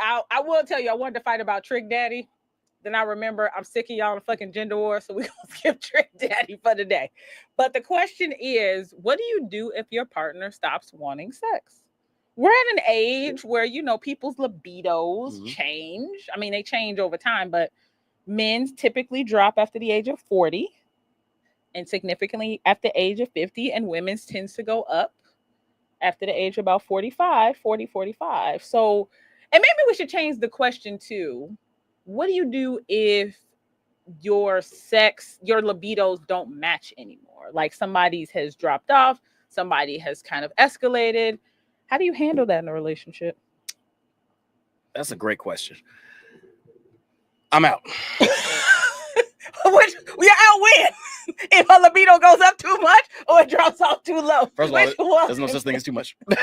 I will tell you, I wanted to fight about Trick Daddy. Then I remember I'm sick of y'all in fucking gender war, so we're going to skip Trick Daddy for the day. But the question is, what do you do if your partner stops wanting sex? We're at an age where, people's libidos change. I mean, they change over time, but men's typically drop after the age of 40 and significantly after the age of 50, and women's tends to go up after the age of about 45. So, and maybe we should change the question to, what do you do if your libidos don't match anymore? Like somebody's has dropped off, somebody has kind of escalated. How do you handle that in a relationship? That's a great question. I'm out. We're out when? If her libido goes up too much or it drops off too low? First of all, there's no such thing as too much. So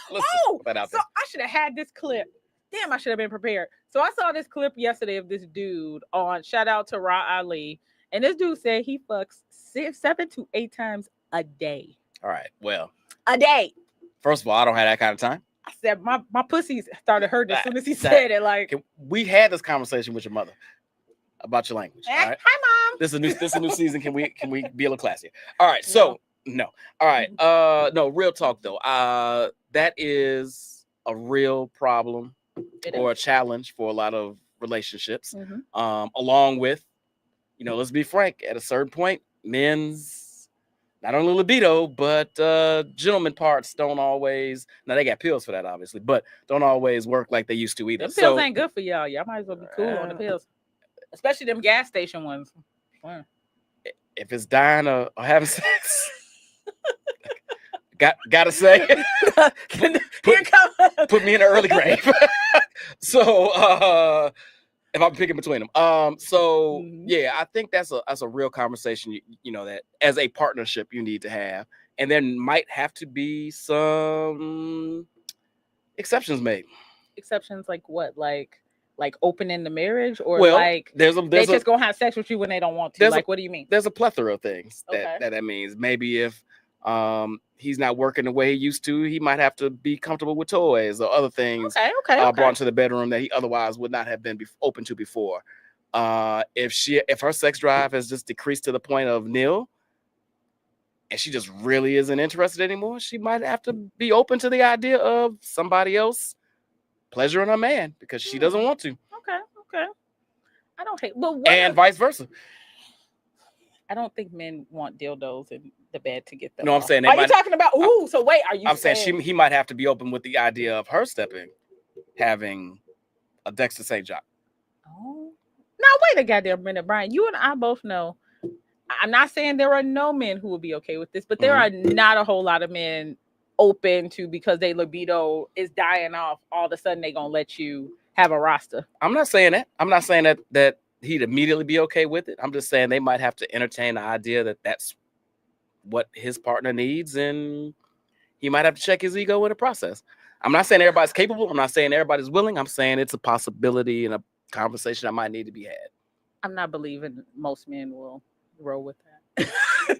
I should have had this clip. Damn, I should have been prepared. So I saw this clip yesterday of this dude on, shout out to Ra Ali. And this dude said he fucks 7 to 8 times a day. All right. Well, a day. First of all, I don't have that kind of time. I said my pussy started hurting as soon as he said it. Like, we had this conversation with your mother about your language. All right? Hi, Mom. This is a new season. Can we be a little classier? All right. So no. All right. No, real talk though. That is a real problem or a challenge for a lot of relationships. Along with, let's be frank, at a certain point, men's not only libido, but gentleman parts don't always, now they got pills for that obviously, but don't always work like they used to either. Them pills ain't good for y'all. Y'all might as well be cool on the pills. Especially them gas station ones. Wow. If it's dying or having sex, gotta say, put me in an early grave. So if I'm picking between them, yeah, I think that's a real conversation. That as a partnership you need to have, and there might have to be some exceptions made. Exceptions like what? Like opening the marriage, or there's they just gonna have sex with you when they don't want to. Like, what do you mean? There's a plethora of things that means. Maybe if he's not working the way he used to, he might have to be comfortable with toys or other things brought into the bedroom that he otherwise would not have been open to before. If her sex drive has just decreased to the point of nil, and she just really isn't interested anymore, she might have to be open to the idea of somebody else pleasuring her man because she doesn't want to. Okay. I don't hate, but and vice versa. I don't think men want dildos in the bed to get them. No, I'm saying. Are you talking about? So wait, are you? I'm saying he might have to be open with the idea of her having a Dexter St. John. Oh, now wait a goddamn minute, Brian. You and I both know. I'm not saying there are no men who will be okay with this, but there are not a whole lot of men open to, because their libido is dying off, all of a sudden they gonna let you have a roster. I'm not saying that. I'm not saying that he'd immediately be okay with it. I'm just saying they might have to entertain the idea that that's what his partner needs, and he might have to check his ego in the process. I'm not saying everybody's capable. I'm not saying everybody's willing. I'm saying it's a possibility and a conversation that might need to be had. I'm not believing most men will roll with that.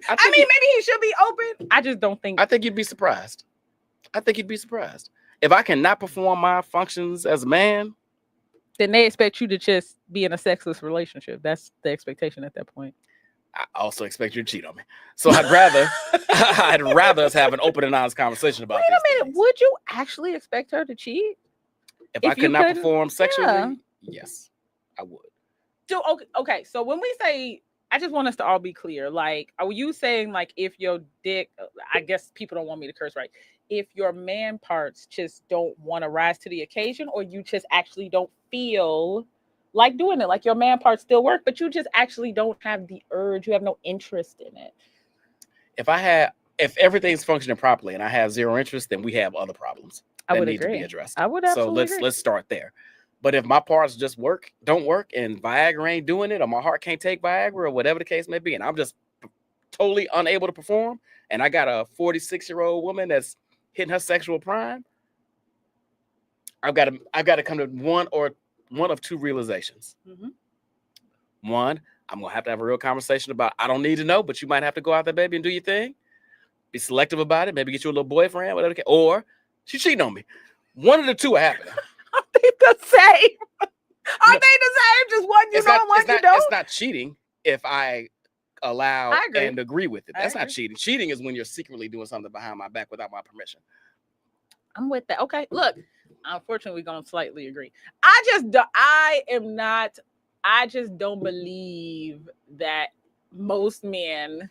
I mean, maybe he should be open. I just don't think. I think you'd be surprised. If I cannot perform my functions as a man, then they expect you to just be in a sexless relationship. That's the expectation at that point. I also expect you to cheat on me. So I'd rather us have an open and honest conversation about this. Wait a minute. Would you actually expect her to cheat? If I could not perform sexually, yes, I would. Okay. So when we say, I just want us to all be clear. Like, are you saying like if your dick, I guess people don't want me to curse, right? If your man parts just don't want to rise to the occasion, or you just actually don't feel like doing it, like your man parts still work, but you just actually don't have the urge, you have no interest in it. If everything's functioning properly and I have zero interest, then we have other problems that need to be addressed. I would absolutely agree. So let's start there. But if my parts just don't work, and Viagra ain't doing it, or my heart can't take Viagra, or whatever the case may be, and I'm just totally unable to perform, and I got a 46-year-old woman that's hitting her sexual prime, I've got to come to one of two realizations. Mm-hmm. One, I'm gonna have to have a real conversation about, I don't need to know, but you might have to go out there, baby, and do your thing. Be selective about it. Maybe get you a little boyfriend, whatever. Or she's cheating on me. One of the two will happen. Aren't they the same? Aren't they the same? Just one you don't, one you don't. It's not cheating if I allow and agree with it. That's not cheating. Cheating is when you're secretly doing something behind my back without my permission. I'm with that. Okay, look, unfortunately, we're gonna slightly agree. I just don't believe that most men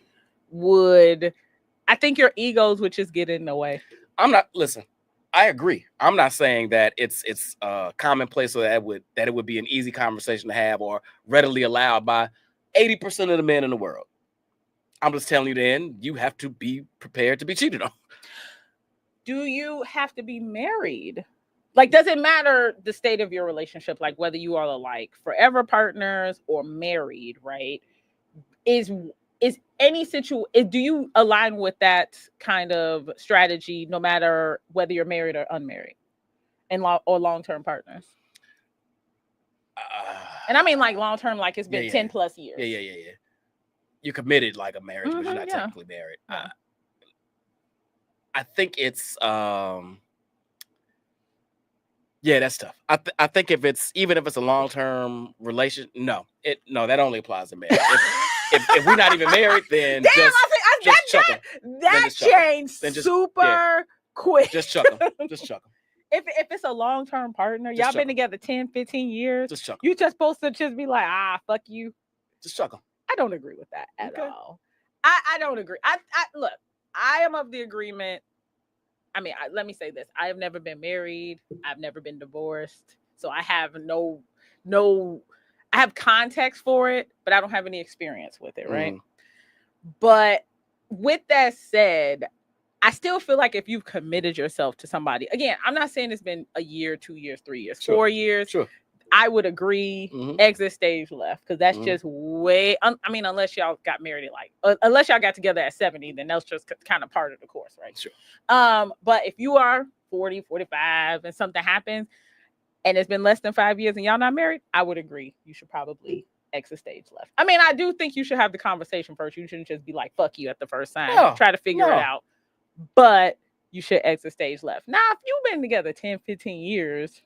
would. I think your egos would just get in the way. Listen, I agree. I'm not saying that it's commonplace or that it would be an easy conversation to have or readily allowed by 80% of the men in the world. I'm just telling you, then you have to be prepared to be cheated on. Do you have to be married? Like, does it matter the state of your relationship? Like whether you are like forever partners or married, right? Is any situation, do you align with that kind of strategy no matter whether you're married or unmarried and long-term partners? And I mean like long-term, like it's been 10 plus years. Yeah. You're committed like a marriage, but you're not technically married. Yeah. I think it's that's tough. I think even if it's a long-term relation, no, that only applies to marriage. If we're not even married, then that changed super quick. Just chuck them. If it's a long-term partner, y'all been together 10, 15 years, just chuck 'em. You just supposed to just be like, fuck you. Just chuck them. I don't agree with that at all. I don't agree. I look, I am of the agreement. I mean, let me say this. I have never been married. I've never been divorced. So I have I have context for it, but I don't have any experience with it, right? But with that said, I still feel like if you've committed yourself to somebody, again, I'm not saying it's been a year, 2 years, 3 years, 4 years. Sure. I would agree, exit stage left, because that's just way. I mean, unless y'all got married unless y'all got together at 70, then that's just kind of part of the course, right? Sure. But if you are 40, 45, and something happens, and it's been less than 5 years, and y'all not married, I would agree. You should probably exit stage left. I mean, I do think you should have the conversation first. You shouldn't just be like, "Fuck you" at the first sign. Try to figure it out, but you should exit stage left. Now, if you've been together 10, 15 years.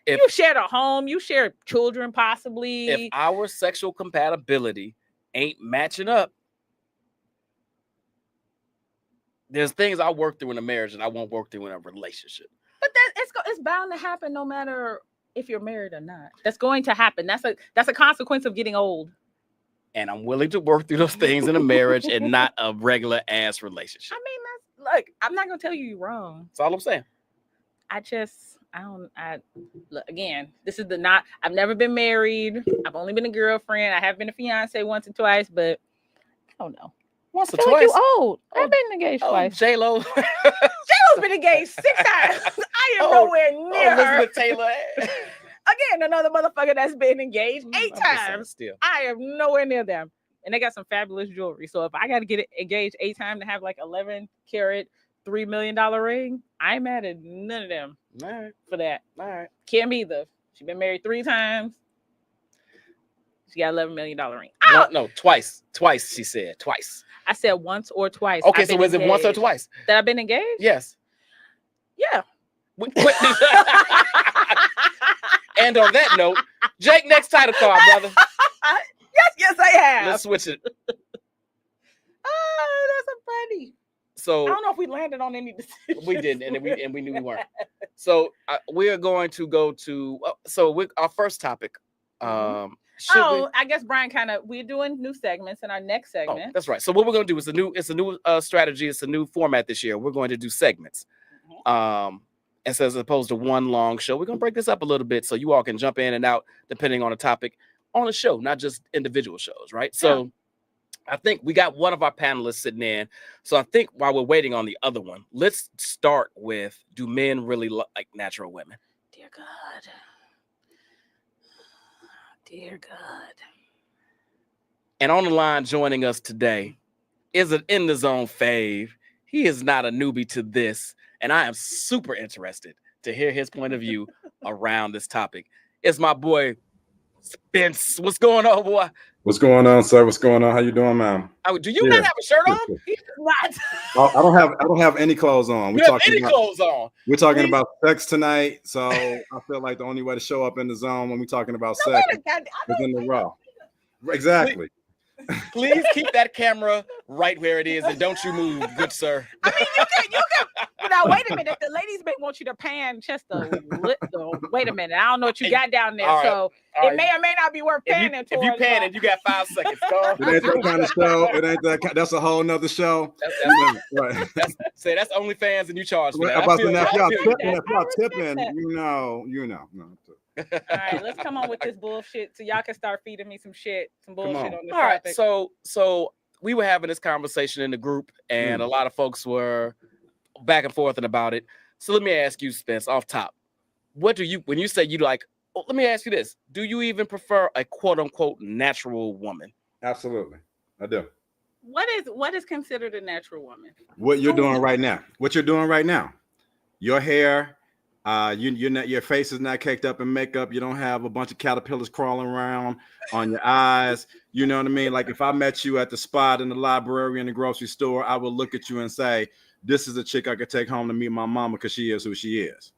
You shared a home, you shared children, possibly. If our sexual compatibility ain't matching up, there's things I work through in a marriage that I won't work through in a relationship. But it's bound to happen no matter if you're married or not. That's going to happen. That's a consequence of getting old. And I'm willing to work through those things in a marriage and not a regular ass relationship. I mean, look, I'm not gonna tell you you're wrong. That's all I'm saying. Look, again, I've never been married. I've only been a girlfriend. I have been a fiance once or twice, but I don't know. Once or twice? You old. I've been engaged twice. J-Lo. J-Lo's been engaged 6 times. I am nowhere near her. Elizabeth Taylor. Again, another motherfucker that's been engaged 8 times. Still. I am nowhere near them. And they got some fabulous jewelry. So if I got to get engaged 8 times to have like 11 carat, $3 million ring, I ain't mad at none of them. All right. For that. All right. Kim either. She been married 3 times. She got $11 million ring. No, twice. Twice, she said. Twice. I said once or twice. Okay, so was it once or twice? That I've been engaged? Yes. Yeah. And on that note, Jake, next title card, brother. Yes, I have. Let's switch it. Oh, that's funny. So I don't know if we landed on any decisions. We didn't, and we knew we weren't. So we are going to go to our first topic. I guess Brian we're doing new segments in our next segment. Oh, that's right. So what we're going to do is it's a new strategy. It's a new format this year. We're going to do segments. And so as opposed to one long show, we're going to break this up a little bit so you all can jump in and out depending on the topic on the show, not just individual shows, right? So I think we got one of our panelists sitting in. So I think while we're waiting on the other one, let's start with, do men really like natural women? Dear God. Dear God. And on the line joining us today is an In the Zone fave. He is not a newbie to this, and I am super interested to hear his point of view around this topic. It's my boy, Spence. What's going on, boy? What's going on, sir? What's going on? How you doing, ma'am? Do you not have a shirt on? What? I don't have any clothes on. You have any clothes on? We're talking about sex tonight, so I feel like the only way to show up in the zone when we're talking about sex is in the raw. Exactly. Please keep that camera right where it is and don't you move, good sir. I mean, you can. But now, wait a minute. The ladies may want you to pan just a little. Wait a minute. I don't know what you got down there, so it may or may not be worth panning. If you pan it, you got 5 seconds. It ain't that kind of show. It ain't that. That's a whole nother show. That's OnlyFans, and you charge for that. If y'all tipping, you know. No. All right, let's come on with this bullshit so y'all can start feeding me some bullshit on this All right, topic. so we were having this conversation in the group, and a lot of folks were back and forth about it. So let me ask you, Spence, off top, what do you, when you say you like, let me ask you this: do you even prefer a quote unquote natural woman? Absolutely, I do. What is considered a natural woman? What you're doing right now. Your hair. Your face is not caked up in makeup. You don't have a bunch of caterpillars crawling around on your eyes. You know what I mean? Like if I met you at the spot in the library in the grocery store, I would look at you and say, "This is a chick I could take home to meet my mama because she is who she is."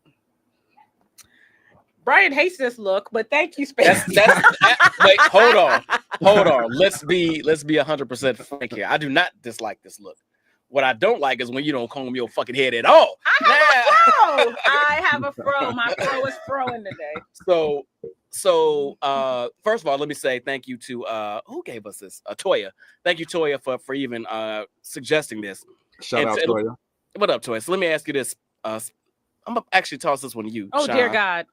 Brian hates this look, but thank you, Spence. Wait, hold on. Let's be 100% frank here. I do not dislike this look. What I don't like is when you don't comb your fucking head at all. I have a fro. My fro is froing today. So first of all, let me say thank you to who gave us this? Toya. Thank you, Toya, for even suggesting this. Shout out, Toya. What up, Toya? So let me ask you this. I'm gonna actually toss this one to you. Oh, Sean. dear God.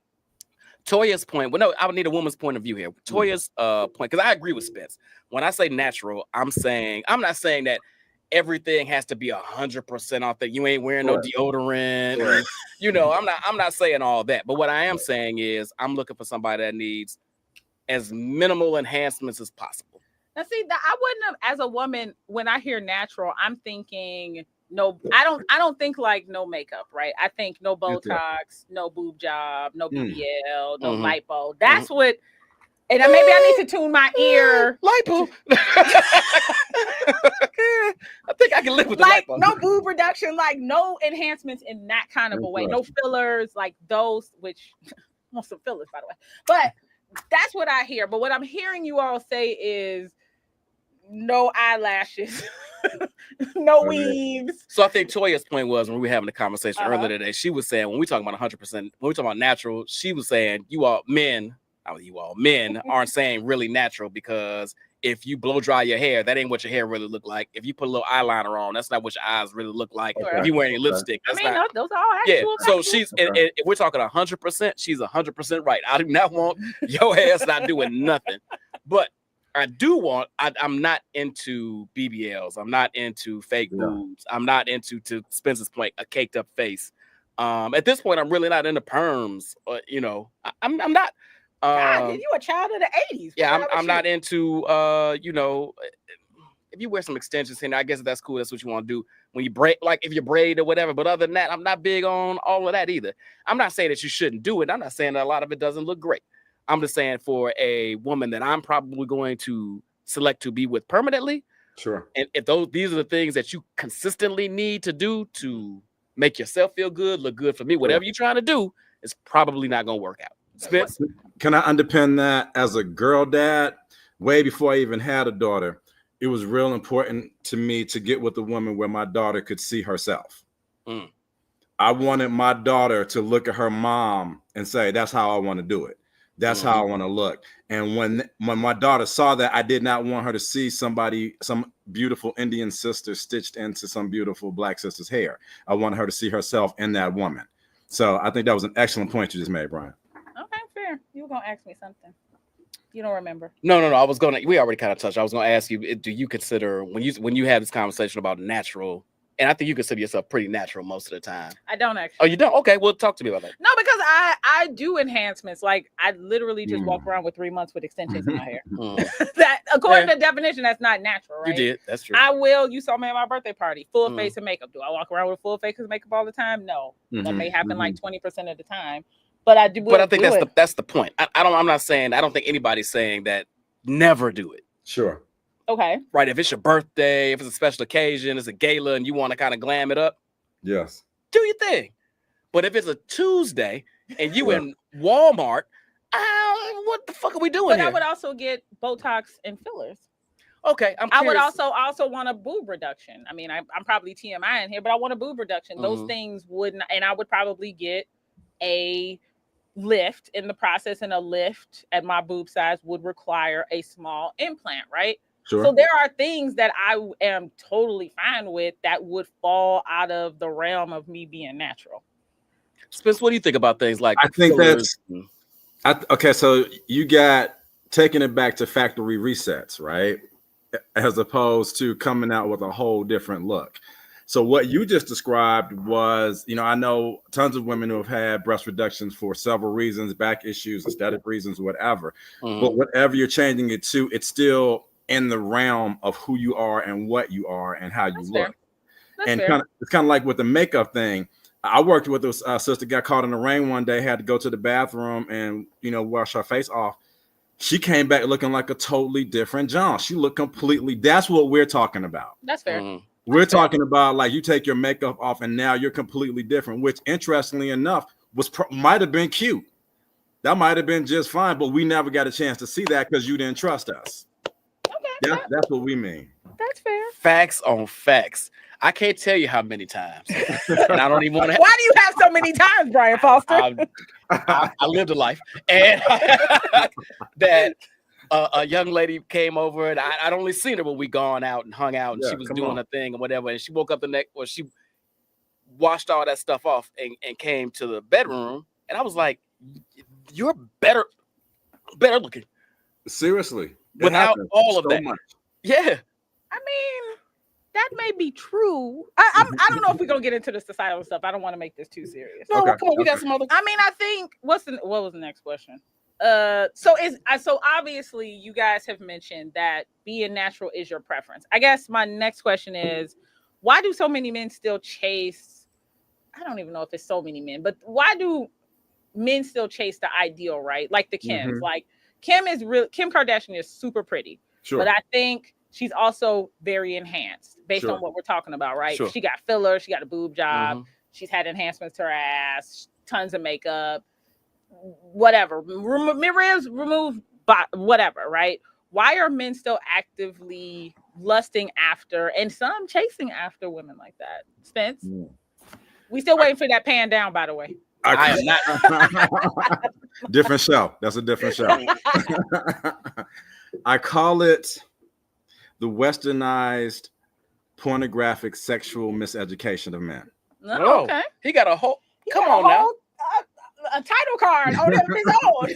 Toya's point. Well, no, I would need a woman's point of view here. Toya's point, because I agree with Spence. When I say natural, I'm not saying that everything has to be 100% off, that you ain't wearing no deodorant. Or, I'm not saying all that. But what I am saying is I'm looking for somebody that needs as minimal enhancements as possible. Now, see, I wouldn't have, as a woman, when I hear natural, I'm thinking no. I don't think like no makeup, right? I think no Botox, no boob job, no BBL, no lipo. That's what. And maybe I need to tune my ear. Lipo. I think I can live with the lipo. No boob reduction, like no enhancements in that kind of a way. No fillers, like those, which I want some fillers, by the way. But that's what I hear. But what I'm hearing you all say is no eyelashes, no weaves. So I think Toya's point was, when we were having the conversation earlier today, she was saying, when we talking about 100%, when we talking about natural, she was saying you all men aren't saying really natural, because if you blow dry your hair, that ain't what your hair really look like. If you put a little eyeliner on, that's not what your eyes really look like. Okay. If you wearing lipstick, that's those are all actual. Yeah. So she's, and if we're talking 100%, she's 100% right. I do not want your ass not doing nothing, but I do want. I'm not into BBLs. I'm not into fake boobs. I'm not into, to Spencer's point, a caked up face. At this point, I'm really not into perms. I'm not. God, you a child of the 80s. Yeah, I'm not into if you wear some extensions in there, I guess that's cool. That's what you want to do when you braid, like if you braid or whatever. But other than that, I'm not big on all of that either. I'm not saying that you shouldn't do it. I'm not saying that a lot of it doesn't look great. I'm just saying for a woman that I'm probably going to select to be with permanently. Sure. And if these are the things that you consistently need to do to make yourself feel good, look good for me, whatever you're trying to do, it's probably not going to work out. Spence? Can I underpin that as a girl dad? Way before I even had a daughter, it was real important to me to get with a woman where my daughter could see herself. I wanted my daughter to look at her mom and say, that's how I want to do it. That's how I want to look. And when my daughter saw that, I did not want her to see some beautiful Indian sister stitched into some beautiful black sister's hair. I wanted her to see herself in that woman. So I think that was an excellent point you just made, Brian. Okay, fair. You were going to ask me something. You don't remember? No. We already kind of touched. I was going to ask you, do you consider, when you have this conversation about natural, and I think you consider yourself pretty natural most of the time. I don't actually. Oh, you don't? Okay, well, talk to me about that. No, because I do enhancements. Like, I literally just walk around with 3 months with extensions in my hair. That, according to the definition, that's not natural, right? You did. That's true. You saw me at my birthday party, full face of makeup. Do I walk around with full face of makeup all the time? No. That may happen like 20% of the time. But I do. But I think that's the point. I'm not saying, I don't think anybody's saying that never do it. Sure. Okay. Right. If it's your birthday, if it's a special occasion, it's a gala, and you want to kind of glam it up, Yes. do your thing. But if it's a Tuesday and you in Walmart, what the fuck are we doing here? I would also get Botox and fillers. Okay, I would also want a boob reduction. I mean, I'm probably TMI in here, but I want a boob reduction. Those things wouldn't, and I would probably get a lift in the process, and a lift at my boob size would require a small implant, right? Sure. So there are things that I am totally fine with that would fall out of the realm of me being natural. Spence, what do you think about things like? I think okay. So you got taking it back to factory resets, right? As opposed to coming out with a whole different look. So what you just described was, I know tons of women who have had breast reductions for several reasons, back issues, aesthetic reasons, whatever. But whatever you're changing it to, it's still in the realm of who you are and what you are and how you look. And it's kind of like with the makeup thing. I worked with this sister, got caught in the rain one day, had to go to the bathroom and, wash her face off. She came back looking like a totally different John. She looked completely. That's what we're talking about. That's fair. We're talking about like you take your makeup off and now you're completely different, which interestingly enough might have been cute. That might have been just fine, but we never got a chance to see that because you didn't trust us. Okay. That's what we mean. That's fair. Facts on facts. I can't tell you how many times. And I don't even want to. Why do you have so many times, Brian Foster? I lived a life, and that a young lady came over, and I'd only seen her when we gone out and hung out, and she was doing her thing and whatever. And she woke up she washed all that stuff off and came to the bedroom, and I was like, "You're better looking." Seriously, without all of that, yeah. I mean, that may be true. I don't know if we're gonna get into the societal stuff. I don't want to make this too serious. No, come on, we got some other. I mean, I think what was the next question? So obviously you guys have mentioned that being natural is your preference. I guess my next question is, why do so many men still chase? I don't even know if it's so many men, but why do men still chase the ideal, right? Like the Kims. Like Kim Kardashian is super pretty, but I think she's also very enhanced based on what we're talking about, right? She got fillers, she got a boob job, she's had enhancements to her ass, tons of makeup, whatever, ribs removed, whatever, right? Why are men still actively lusting after and some chasing after women like that? Spence, we still waiting for that pan down, by the way. I am not. Different show. That's a different show. I call it the westernized pornographic sexual miseducation of men. Oh, okay. He got a whole come on now. A title card on his own.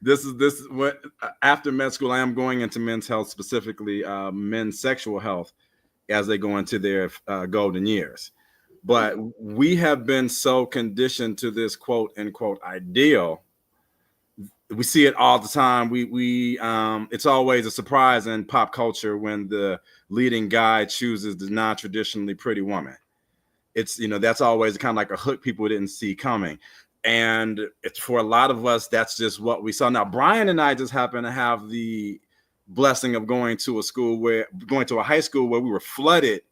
This is what after med school I am going into men's health, specifically men's sexual health as they go into their golden years. But we have been so conditioned to this quote unquote ideal. We see it all the time. We it's always a surprise in pop culture when the leading guy chooses the non-traditionally pretty woman. It's, that's always kind of like a hook people didn't see coming. And it's for a lot of us, that's just what we saw. Now, Brian and I just happen to have the blessing of going to a high school where we were flooded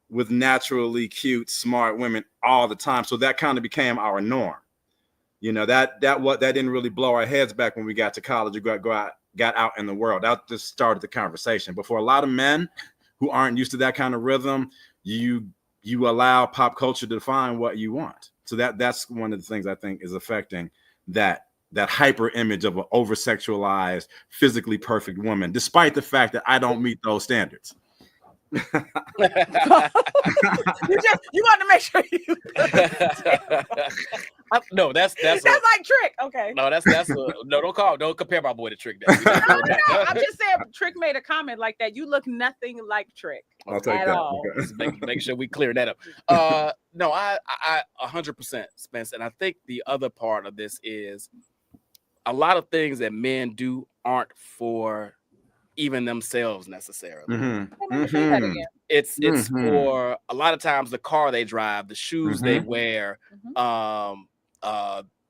with naturally cute, smart women all the time. So that kind of became our norm. That didn't really blow our heads back when we got to college or got out in the world. That just started the conversation. But for a lot of men who aren't used to that kind of rhythm, you allow pop culture to define what you want. So that's one of the things I think is affecting that hyper image of an over-sexualized, physically perfect woman, despite the fact that I don't meet those standards. You want to make sure you no, that's like Trick. Okay. No, that's don't compare my boy to Trick. No, I'm just saying Trick made a comment like that. You look nothing like Trick. I'll take at that. all. Make sure we clear that up. No, I 100% Spence, and I think the other part of this is a lot of things that men do aren't for even themselves necessarily. It's for a lot of times the car they drive, the shoes they wear,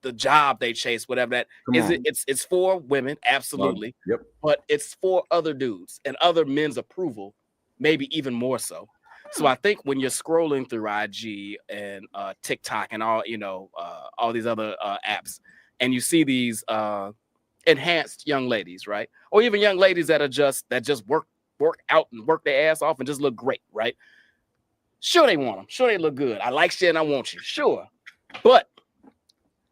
the job they chase, whatever that is. It's for women, absolutely. Yep. But it's for other dudes and other men's approval, maybe even more so. So I think when you're scrolling through IG and TikTok and all, all these other apps, and you see these enhanced young ladies, right? Or even young ladies that just work out and work their ass off and just look great, right? Sure, they want them. Sure, they look good. I like shit and I want you. Sure. But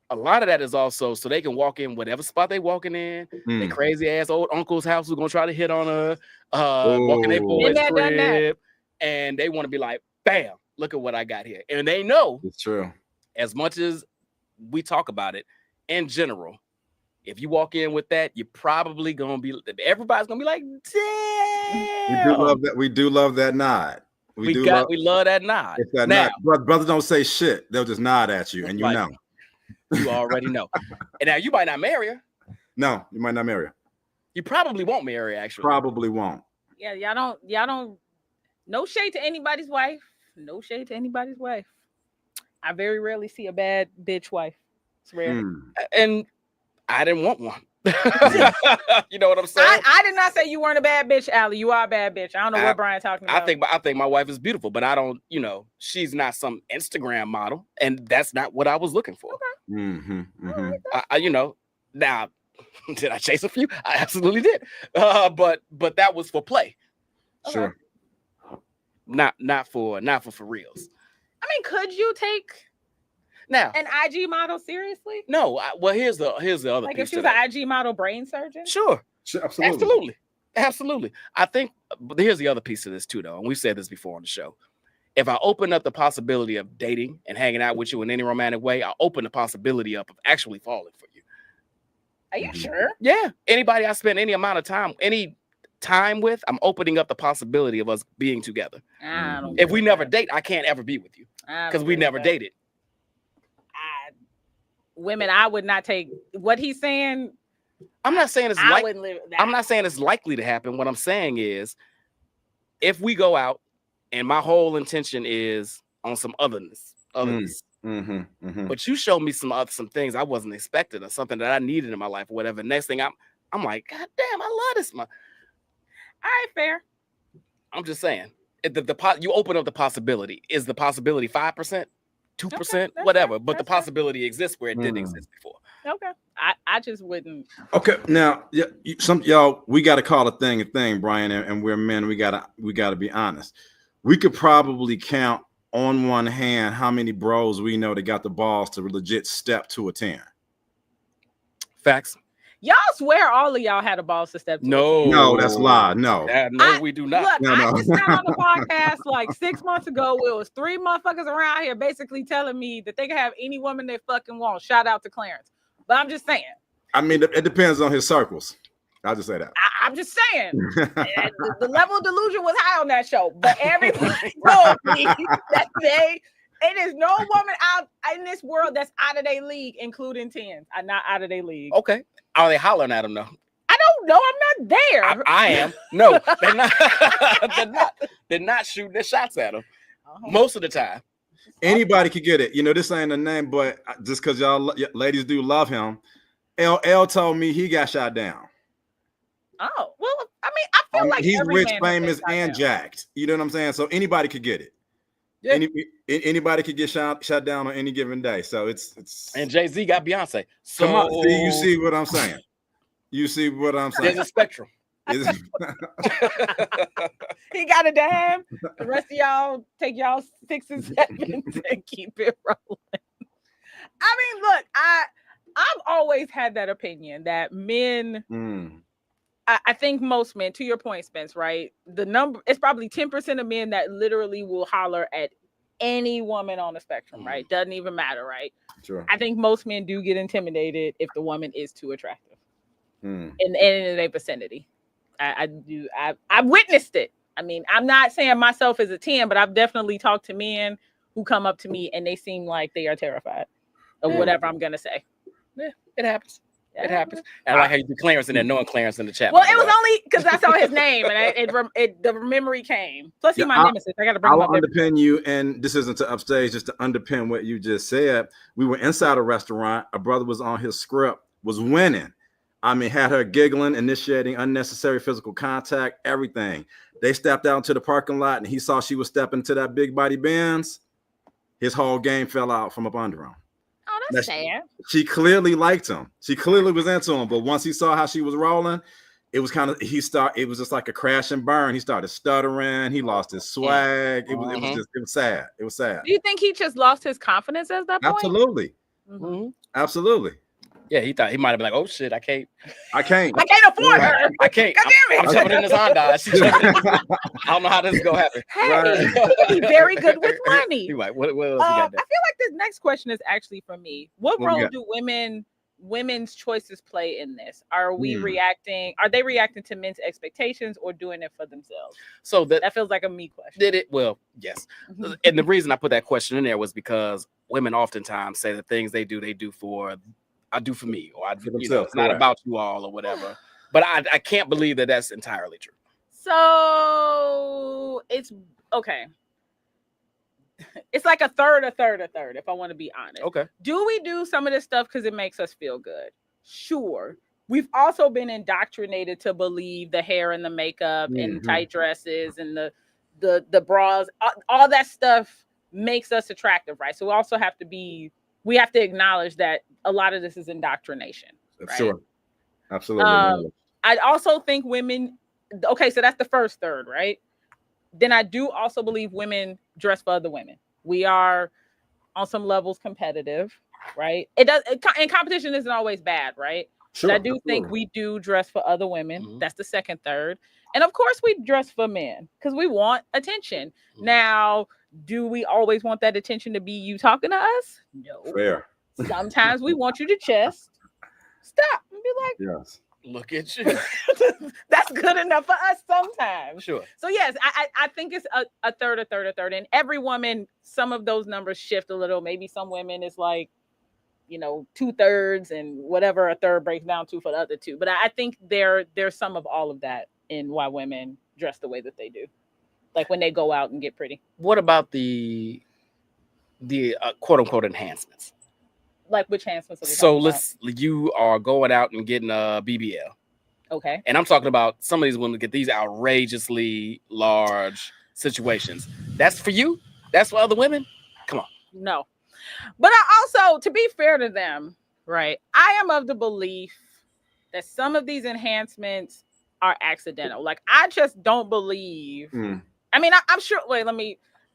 a lot of that is also so they can walk in whatever spot they walking in, their crazy ass old uncle's house who's gonna try to hit on her, walking their boy's crib, and they want to be like, bam, look at what I got here. And they know it's true. As much as we talk about it in general, if you walk in with that, you're probably gonna be everybody's gonna be like, damn. We do love that. We do love that nod. We love that nod. It's that nod. Brothers don't say shit. They'll just nod at you, and you know. You already know. And now you might not marry her. No, you might not marry her. You probably won't marry her, actually. Probably won't. Yeah, y'all don't. No shade to anybody's wife. No shade to anybody's wife. I very rarely see a bad bitch wife. It's rare. And I didn't want one. You know what I'm saying? I did not say you weren't a bad bitch, Allie. You are a bad bitch. I don't know what Brian's talking about. I think my wife is beautiful, but I don't, she's not some Instagram model, and that's not what I was looking for. Okay. Now, did I chase a few? I absolutely did. But that was for play. Okay. Sure. Not for reals. I mean, could you take now an IG model seriously? No. Well, here's the other like piece. If she was an IG model brain surgeon? Sure, absolutely. I think here's the other piece of this too, though, and we've said this before on the show. If I open up the possibility of dating and hanging out with you in any romantic way, I'll open the possibility up of actually falling for you. Are you sure? Yeah. Anybody I spend any amount of time, any time with, I'm opening up the possibility of us being together. If we never date, I can't ever be with you because we never dated. Women, I would not take what he's saying. I'm not saying it's I'm not saying it's likely to happen. What I'm saying is, if we go out and my whole intention is on some otherness, but you showed me some things I wasn't expecting or something that I needed in my life or whatever. Next thing I'm like, God damn, I love this. All right, fair. I'm just saying, you open up the possibility. Is the possibility 5%, 2%, whatever? But the possibility exists where it didn't exist before. Okay, I just wouldn't. Okay, now some y'all, we got to call a thing, Brian, and we're men. We gotta be honest. We could probably count on one hand how many bros we know that got the balls to legit step to a 10. Facts. Y'all swear all of y'all had a balls to step to. No, that's a lie. No, we do not. Look, I just got on the podcast like 6 months ago. It was 3 motherfuckers around here basically telling me that they can have any woman they fucking want. Shout out to Clarence. But I'm just saying. I mean, it depends on his circles. I'll just say that. I'm just saying. The level of delusion was high on that show. But everybody told me that it is no woman out in this world that's out of their league, including 10s. I'm not out of their league. Okay. Are they hollering at them though? I don't know. I'm not there. I am. No, they're not. They're not shooting their shots at them most of the time. Anybody could get it. This ain't a name, but just because y'all ladies do love him, LL told me he got shot down. Oh, well, I mean, I feel like he's rich, famous, and jacked. You know what I'm saying? So anybody could get it. Yeah. Anybody could get shot down on any given day. So it's and Jay-Z got Beyonce. So come on, you see what I'm saying? You see what I'm saying? There's a spectrum. He got a dime. The rest of y'all take y'all 6 and 7s and keep it rolling. I mean, look, I've always had that opinion that men. I think most men, to your point, Spence, right? The number, it's probably 10% of men that literally will holler at any woman on the spectrum, right? Doesn't even matter, right? Sure. I think most men do get intimidated if the woman is too attractive in their vicinity. I've witnessed it. I mean, I'm not saying myself as a 10, but I've definitely talked to men who come up to me and they seem like they are terrified of whatever I'm going to say. Yeah, it happens. It happens. And I like how you do Clarence in there, knowing Clarence in the chat. Well, it was only because I saw his name and the memory came. Plus, he's my nemesis. I got to bring him up. I'll underpin you, and this isn't to upstage, just to underpin what you just said. We were inside a restaurant. A brother was on his script, was winning. I mean, had her giggling, initiating unnecessary physical contact, everything. They stepped out into the parking lot, and he saw she was stepping to that big body Benz. His whole game fell out from up under him. Oh, that's sad. She clearly liked him. She clearly was into him. But once he saw how she was rolling, it was kind of it was just like a crash and burn. He started stuttering. He lost his swag. It was sad. It was sad. Do you think he just lost his confidence at that point? Absolutely. Absolutely. Yeah, he thought he might have been like, "Oh shit, I can't afford her. I can't. God damn it. I'm jumping in this Honda. I don't know how this is gonna happen." Hey, he's very good with money. He like, what else you got there? I feel like this next question is actually for me. What role do women's choices play in this? Are we reacting? Are they reacting to men's expectations or doing it for themselves? So that feels like a me question. Did it? Well, yes. And the reason I put that question in there was because women oftentimes say the things they do for. I do for me, or I do, it's not about you all or whatever. But I can't believe that that's entirely true. So it's okay. It's like a third, if I want to be honest. Okay. Do we do some of this stuff because it makes us feel good? Sure. We've also been indoctrinated to believe the hair and the makeup and tight dresses and the bras, all that stuff makes us attractive, right? So we also have to acknowledge that a lot of this is indoctrination. Right? Sure. Absolutely. I also think women, okay, so that's the first third, right? Then I do also believe women dress for other women. We are on some levels competitive, right? And competition isn't always bad, right? Sure, but I do think we do dress for other women. That's the second third. And of course we dress for men because we want attention. Now, do we always want that attention to be you talking to us? No. Fair. Sometimes we want you to just stop and be like, yes. Look at you. That's good enough for us sometimes. Sure. So yes, I think it's a third. And every woman, some of those numbers shift a little. Maybe some women it's like, 2/3 and whatever a third breaks down to for the other two. But I think there's some of all of that in why women dress the way that they do. Like when they go out and get pretty. What about the quote unquote enhancements? Like which enhancements? So you are going out and getting a BBL. Okay. And I'm talking about some of these women get these outrageously large situations. That's for you? That's for other women? Come on. No. But I also, to be fair to them, right, I am of the belief that some of these enhancements are accidental. Like, I just don't believe. I mean, I'm sure.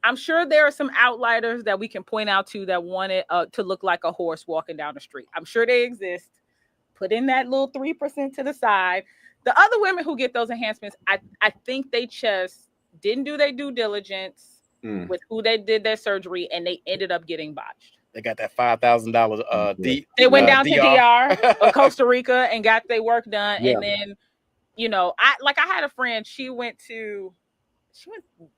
I'm sure there are some outliers that we can point out to that want it to look like a horse walking down the street. I'm sure they exist. Put in that little 3% to the side. The other women who get those enhancements, I think they just didn't do their due diligence with who they did their surgery, and they ended up getting botched. They got that $5,000 They went down to DR or Costa Rica and got their work done. Yeah. And then, I had a friend,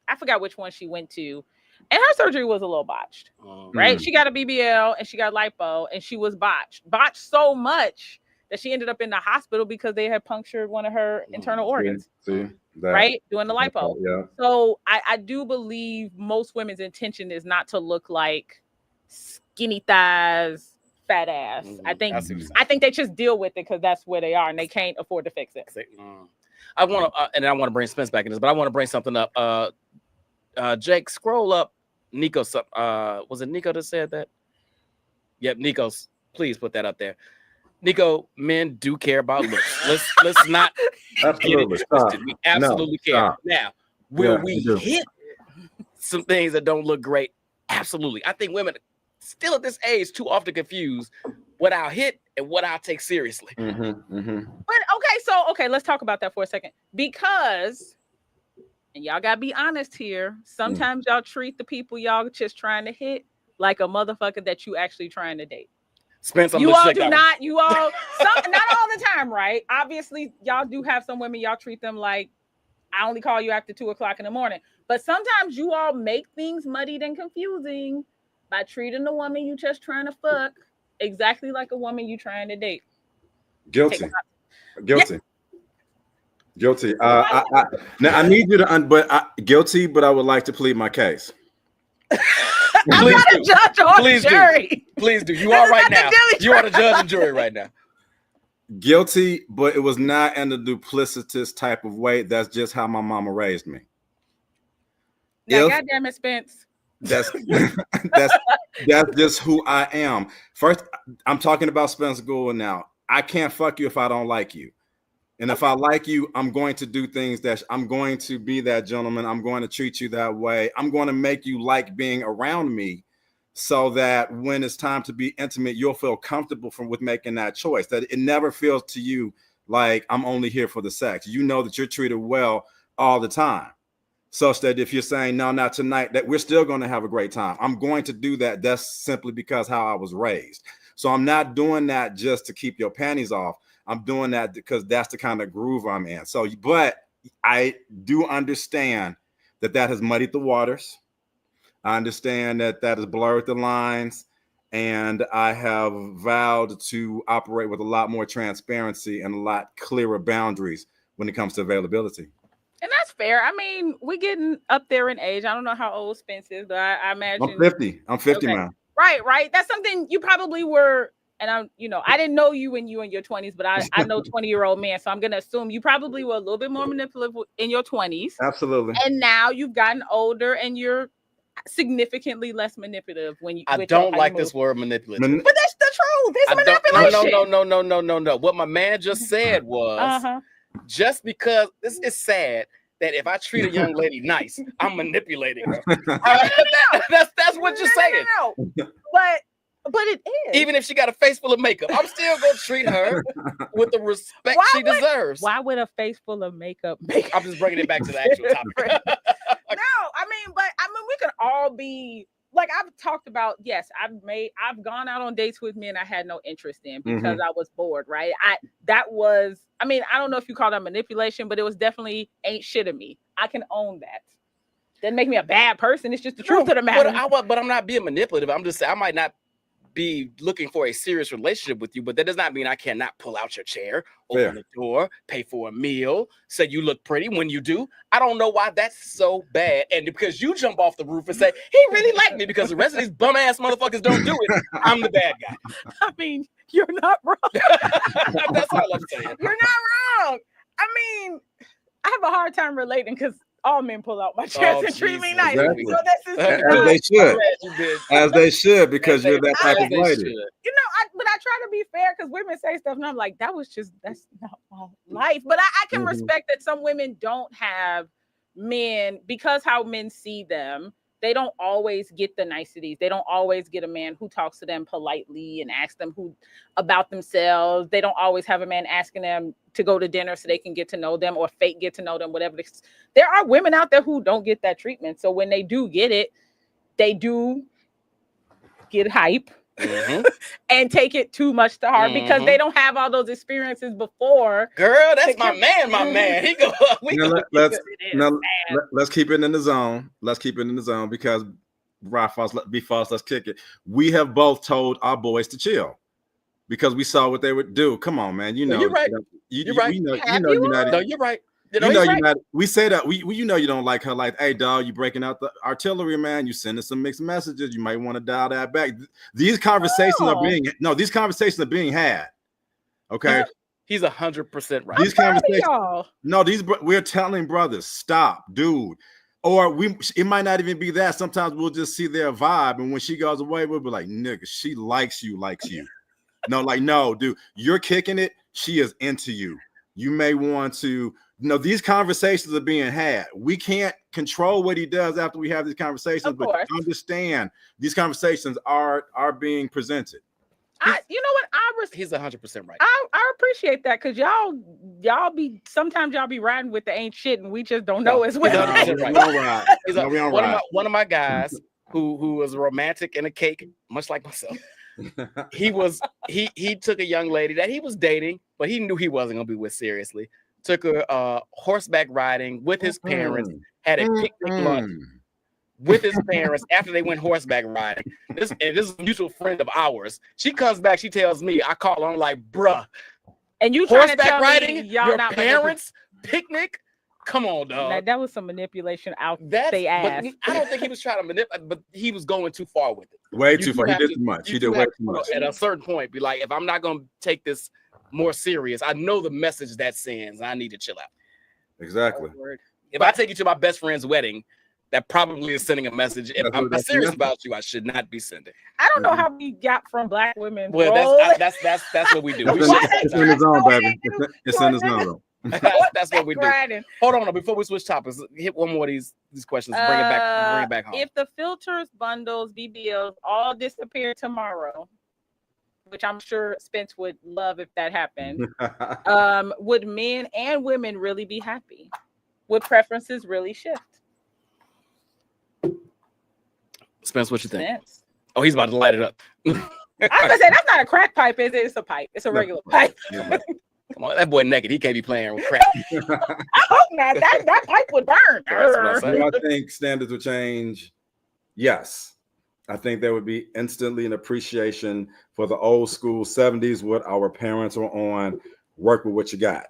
I forgot which one she went to, and her surgery was a little botched, right? She got a BBL and she got lipo, and she was botched so much that she ended up in the hospital because they had punctured one of her internal organs. Right? Doing the lipo. Yeah. So I do believe most women's intention is not to look like skinny thighs, fat ass. I think they just deal with it because that's where they are and they can't afford to fix it. I want to bring Spence back in this, but I want to bring something up. Jake, scroll up Nico. Was it Nico that said that? Yep, Nico's. Please put that up there. Nico, men do care about looks. Let's not absolutely. We absolutely care. Now, will we hit some things that don't look great? Absolutely. I think women still at this age too often confuse what I'll hit and what I'll take seriously. But okay, let's talk about that for a second. Because, and y'all gotta be honest here, sometimes y'all treat the people y'all just trying to hit like a motherfucker that you actually trying to date. You all do not. You all, not all the time, right? Obviously, y'all do have some women. Y'all treat them like I only call you after 2:00 in the morning. But sometimes you all make things muddied and confusing by treating the woman you just trying to fuck exactly like a woman you trying to date. Guilty. Guilty. Guilty. Now I need you to guilty, but I would like to plead my case. I'm not a judge or jury. Please do. You are right now. You are the judge and jury right now. Guilty, but it was not in a duplicitous type of way. That's just how my mama raised me. Now, goddamn it, Spence. That's just who I am. First, I'm talking about Spence Gould now. I can't fuck you if I don't like you. And if I like you, I'm going to do things that I'm going to be that gentleman. I'm going to treat you that way. I'm going to make you like being around me so that when it's time to be intimate, you'll feel comfortable with making that choice, that it never feels to you like I'm only here for the sex. You know that you're treated well all the time, such that if you're saying, no, not tonight, that we're still going to have a great time. I'm going to do that. That's simply because how I was raised. So I'm not doing that just to keep your panties off. I'm doing that because that's the kind of groove I'm in. So, but I do understand that has muddied the waters. I understand that has blurred the lines, and I have vowed to operate with a lot more transparency and a lot clearer boundaries when it comes to availability. And that's fair. I mean, we're getting up there in age. I don't know how old Spence is, but I imagine I'm 50. I'm 50 okay. now. Right. That's something you probably were. And I didn't know you when you were in your 20s, but I know 20-year-old men. So I'm going to assume you probably were a little bit more manipulative in your 20s. Absolutely. And now you've gotten older and you're significantly less manipulative when you. I don't like this word manipulative. But that's the truth. It's manipulation. No. What my man just said was just because this is sad that if I treat a young lady nice, I'm manipulating her. That's what you're saying. No. But it is. Even if she got a face full of makeup, I'm still going to treat her with the respect she deserves. Why would a face full of makeup I'm just bringing it back to the actual topic. We could all be like I've talked about. Yes, I've gone out on dates with men I had no interest in because I was bored, right? I don't know if you call that manipulation, but it was definitely ain't shit of me. I can own that. Doesn't make me a bad person. It's just the truth of the matter. But I'm not being manipulative. I'm just saying I might not be looking for a serious relationship with you, but that does not mean I cannot pull out your chair, open the door, pay for a meal, say you look pretty when you do. I don't know why that's so bad. And because you jump off the roof and say, he really liked me because the rest of these bum ass motherfuckers don't do it, I'm the bad guy. I mean, you're not wrong. That's all I'm saying. You're not wrong. I mean, I have a hard time relating because all men pull out my chairs and treat me nice. Exactly. So this is as they should, because you're that type of lady. But I try to be fair because women say stuff and I'm like, that's not my life. But I can respect that some women don't have men because how men see them. They don't always get the niceties. They don't always get a man who talks to them politely and asks them about themselves. They don't always have a man asking them to go to dinner so they can get to know them or fake get to know them, whatever. There are women out there who don't get that treatment. So when they do get it, they do get hype and take it too much to heart because they don't have all those experiences before. Girl, that's my man. Let's keep it in the zone. Let's keep it in the zone because let's kick it. We have both told our boys to chill because we saw what they would do. Come on, man. You're right. You're right. No, you're right. We say that you don't like her. Like, hey, dog, you breaking out the artillery, man. You sending some mixed messages. You might want to dial that back. These conversations are being had. Okay, he's 100% right. These conversations, we're telling brothers, stop, dude. Or it might not even be that. Sometimes we'll just see their vibe, and when she goes away, we'll be like, nigga, she likes you. No, dude, you're kicking it. She is into you. You may want to. These conversations are being had. We can't control what he does after we have these conversations, but understand these conversations are being presented. He's 100% right. I appreciate that because sometimes y'all be riding with the ain't shit and we just don't know as well. Right. One of my guys who was a romantic and a cake, much like myself. He took a young lady that he was dating, but he knew he wasn't gonna be with seriously. Took her horseback riding with his parents, had a picnic lunch with his parents after they went horseback riding. This is a mutual friend of ours. She comes back, she tells me, I call her, I'm like, bruh, And you trying to horseback tell riding, me y'all your not parents' picnic. Come on, dog. Now, that was some manipulation out That's they ass. I don't think he was trying to manipulate, but he was going too far with it. Way too far. He did too much. He did way too much. At a certain point, be like, if I'm not going to take this more serious, I know the message that sends. I need to chill out. Exactly. If I take you to my best friend's wedding, that probably is sending a message. If I'm serious about you, I should not be sending. I don't know how we got from black women. Well, that's what we do. It's in his own, baby. It's in his own. That's what we do. Hold on, before we switch topics, hit one more of these questions. Bring it back home. If the filters, bundles, BBLs all disappear tomorrow, which I'm sure Spence would love if that happened, would men and women really be happy? Would preferences really shift? Spence, what you think? Spence. Oh, he's about to light it up. I was gonna say that's not a crack pipe, is it? It's a pipe. It's a regular pipe. Come on, that boy naked. He can't be playing with crack. I hope not. That pipe would burn. Do I think standards would change? Yes. I think there would be instantly an appreciation for the old school 70s, what our parents were on. Work with what you got.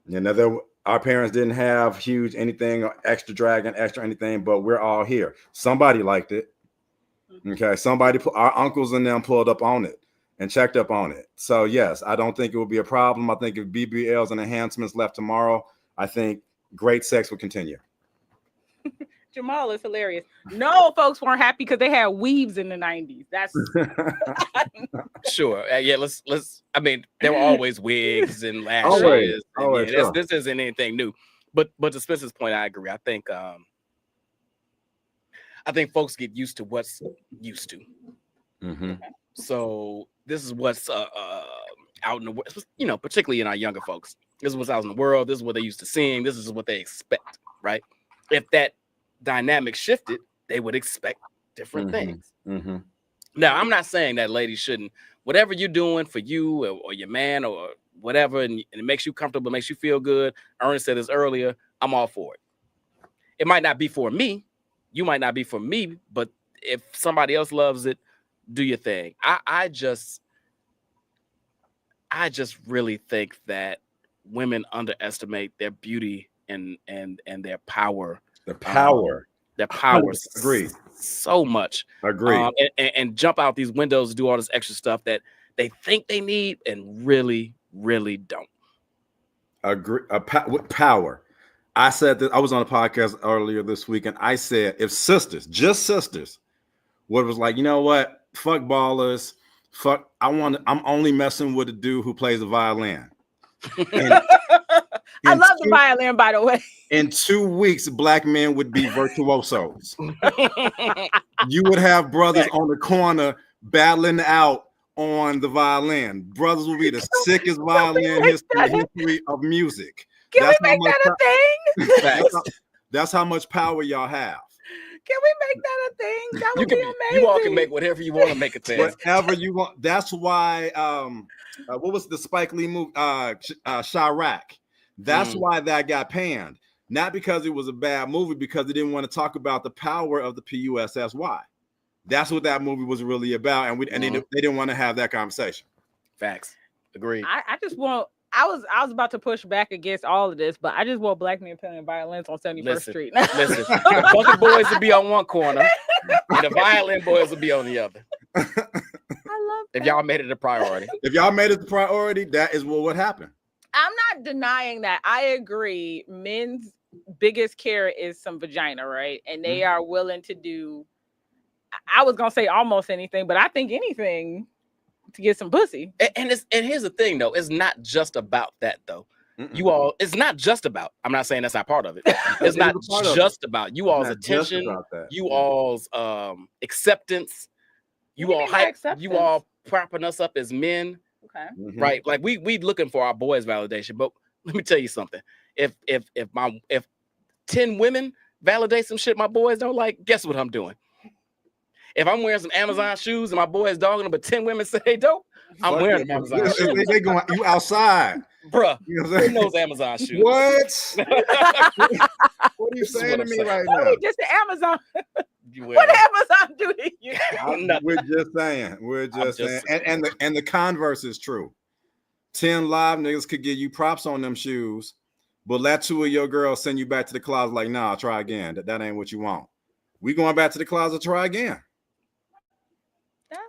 You know, our parents didn't have huge anything or extra dragon, extra anything, but we're all here. Somebody liked it. Okay. Our uncles and them pulled up on it and checked up on it. So yes, I don't think it will be a problem. I think if BBLs and enhancements left tomorrow, I think great sex will continue. Jamal is hilarious. No, folks weren't happy because they had weaves in the 90s. That's sure. Yeah, let's. I mean, there were always wigs and lashes. Always. Yeah, this isn't anything new. But to Spencer's point, I agree. I think folks get used to what's used to. Mm-hmm. So this is what's out in the world, you know, particularly in our younger folks. This is what's out in the world. This is what they're used to seeing. This is what they expect, right? If that dynamic shifted, they would expect different things. Mm-hmm. Now, I'm not saying that ladies shouldn't, whatever you're doing for you or your man or whatever, and it makes you comfortable, makes you feel good. Ernest said this earlier. I'm all for it. It might not be for me. You might not be for me, but if somebody else loves it, do your thing. I just really think that women underestimate their beauty and their power. Their power. Agree. So much. Agree. And jump out these windows and do all this extra stuff that they think they need and really, really don't. Agree. With power. I said that I was on a podcast earlier this week, and I said if sisters, just sisters, what was like, you know what? Fuck ballers. Fuck. I'm only messing with a dude who plays the violin. I love the violin, by the way. In 2 weeks, black men would be virtuosos. You would have brothers on the corner battling out on the violin. Brothers will be the sickest violin history of music. Can we make that a thing? That's how much power y'all have. Can we make that a thing? That would be amazing. You all can make whatever you want to make a thing. Whatever you want. That's why. What was the Spike Lee movie? Chirac. That's why that got panned. Not because it was a bad movie, because they didn't want to talk about the power of the PUSSY. That's what that movie was really about, and they didn't want to have that conversation. Facts. Agreed. I just want. I was about to push back against all of this, but I just want black men playing violins on 71st Street. Listen, the bucket boys will be on one corner, and the violin boys will be on the other. I love that. If y'all made it a priority. If y'all made it the priority, that is what would happen. I'm not denying that. I agree. Men's biggest care is some vagina, right? And they are willing to do, I was going to say almost anything, but I think anything to get some pussy. And here's the thing, though. It's not just about that, though. You all, it's not just about, I'm not saying that's not part of it. It's not just about you all's attention, you all's acceptance, you all propping us up as men. Okay. Right. Like we looking for our boys' validation. But let me tell you something. If 10 women validate some shit my boys don't like, guess what I'm doing? If I'm wearing some Amazon shoes and my boys dogging them, but 10 women say they dope, I'm wearing them Amazon shoes. They going, you outside. Bruh, who knows Amazon shoes? What? What are you saying to me right now? Just the Amazon. What Amazon do to you? We're just saying. And the converse is true. 10 live niggas could give you props on them shoes, but let 2 of your girls send you back to the closet like, nah, try again. That ain't what you want. We going back to the closet, try again.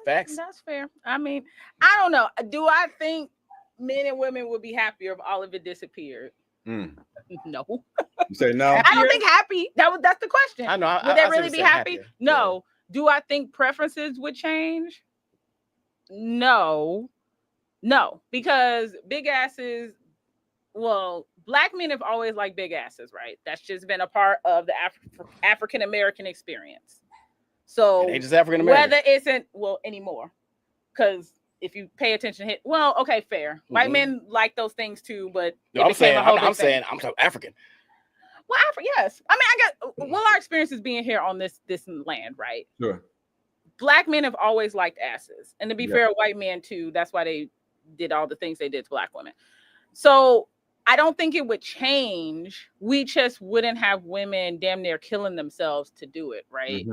Facts. That's fair. I mean, I don't know. Do I think men and women would be happier if all of it disappeared? No. You say no? I don't think happy. That's the question. I know. Would they really be happy? Happier. No. Yeah. Do I think preferences would change? No, because big asses, well, black men have always liked big asses, right? That's just been a part of the African American experience. So it ain't just African American. Whether it's anymore, because if you pay attention, okay, fair. White men like those things too, but I'm saying I'm talking African. Well, yes. I mean, our experiences being here on this land, right? Sure. Black men have always liked asses. And to be fair, white men too. That's why they did all the things they did to black women. So I don't think it would change. We just wouldn't have women damn near killing themselves to do it, right?